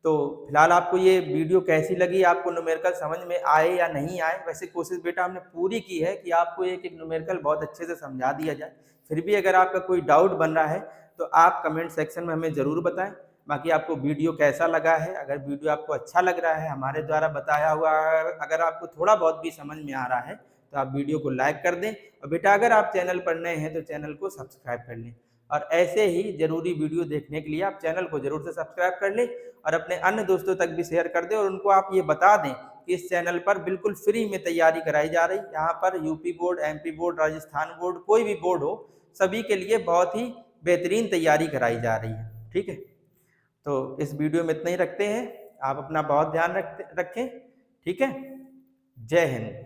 तो फिलहाल आपको ये वीडियो कैसी लगी, आपको न्यूमेरिकल समझ में आए या नहीं आए, वैसे कोशिश बेटा हमने पूरी की है कि आपको एक एक न्यूमेरिकल बहुत अच्छे से समझा दिया जाए। फिर भी अगर आपका कोई डाउट बन रहा है तो आप कमेंट सेक्शन में हमें ज़रूर बताएं। बाकी आपको वीडियो कैसा लगा है, अगर वीडियो आपको अच्छा लग रहा है, हमारे द्वारा बताया हुआ अगर आपको थोड़ा बहुत भी समझ में आ रहा है तो आप वीडियो को लाइक कर दें, और बेटा अगर आप चैनल पर नए हैं तो चैनल को सब्सक्राइब कर लें। और ऐसे ही ज़रूरी वीडियो देखने के लिए आप चैनल को ज़रूर से सब्सक्राइब कर लें और अपने अन्य दोस्तों तक भी शेयर कर दें, और उनको आप ये बता दें कि इस चैनल पर बिल्कुल फ्री में तैयारी कराई जा रही। यहाँ पर UP board, MP board, Rajasthan board, कोई भी बोर्ड हो, सभी के लिए बहुत ही बेहतरीन तैयारी कराई जा रही है। ठीक है, तो इस वीडियो में इतना ही रखते हैं, आप अपना बहुत ध्यान रखें। ठीक है, जय हिंद।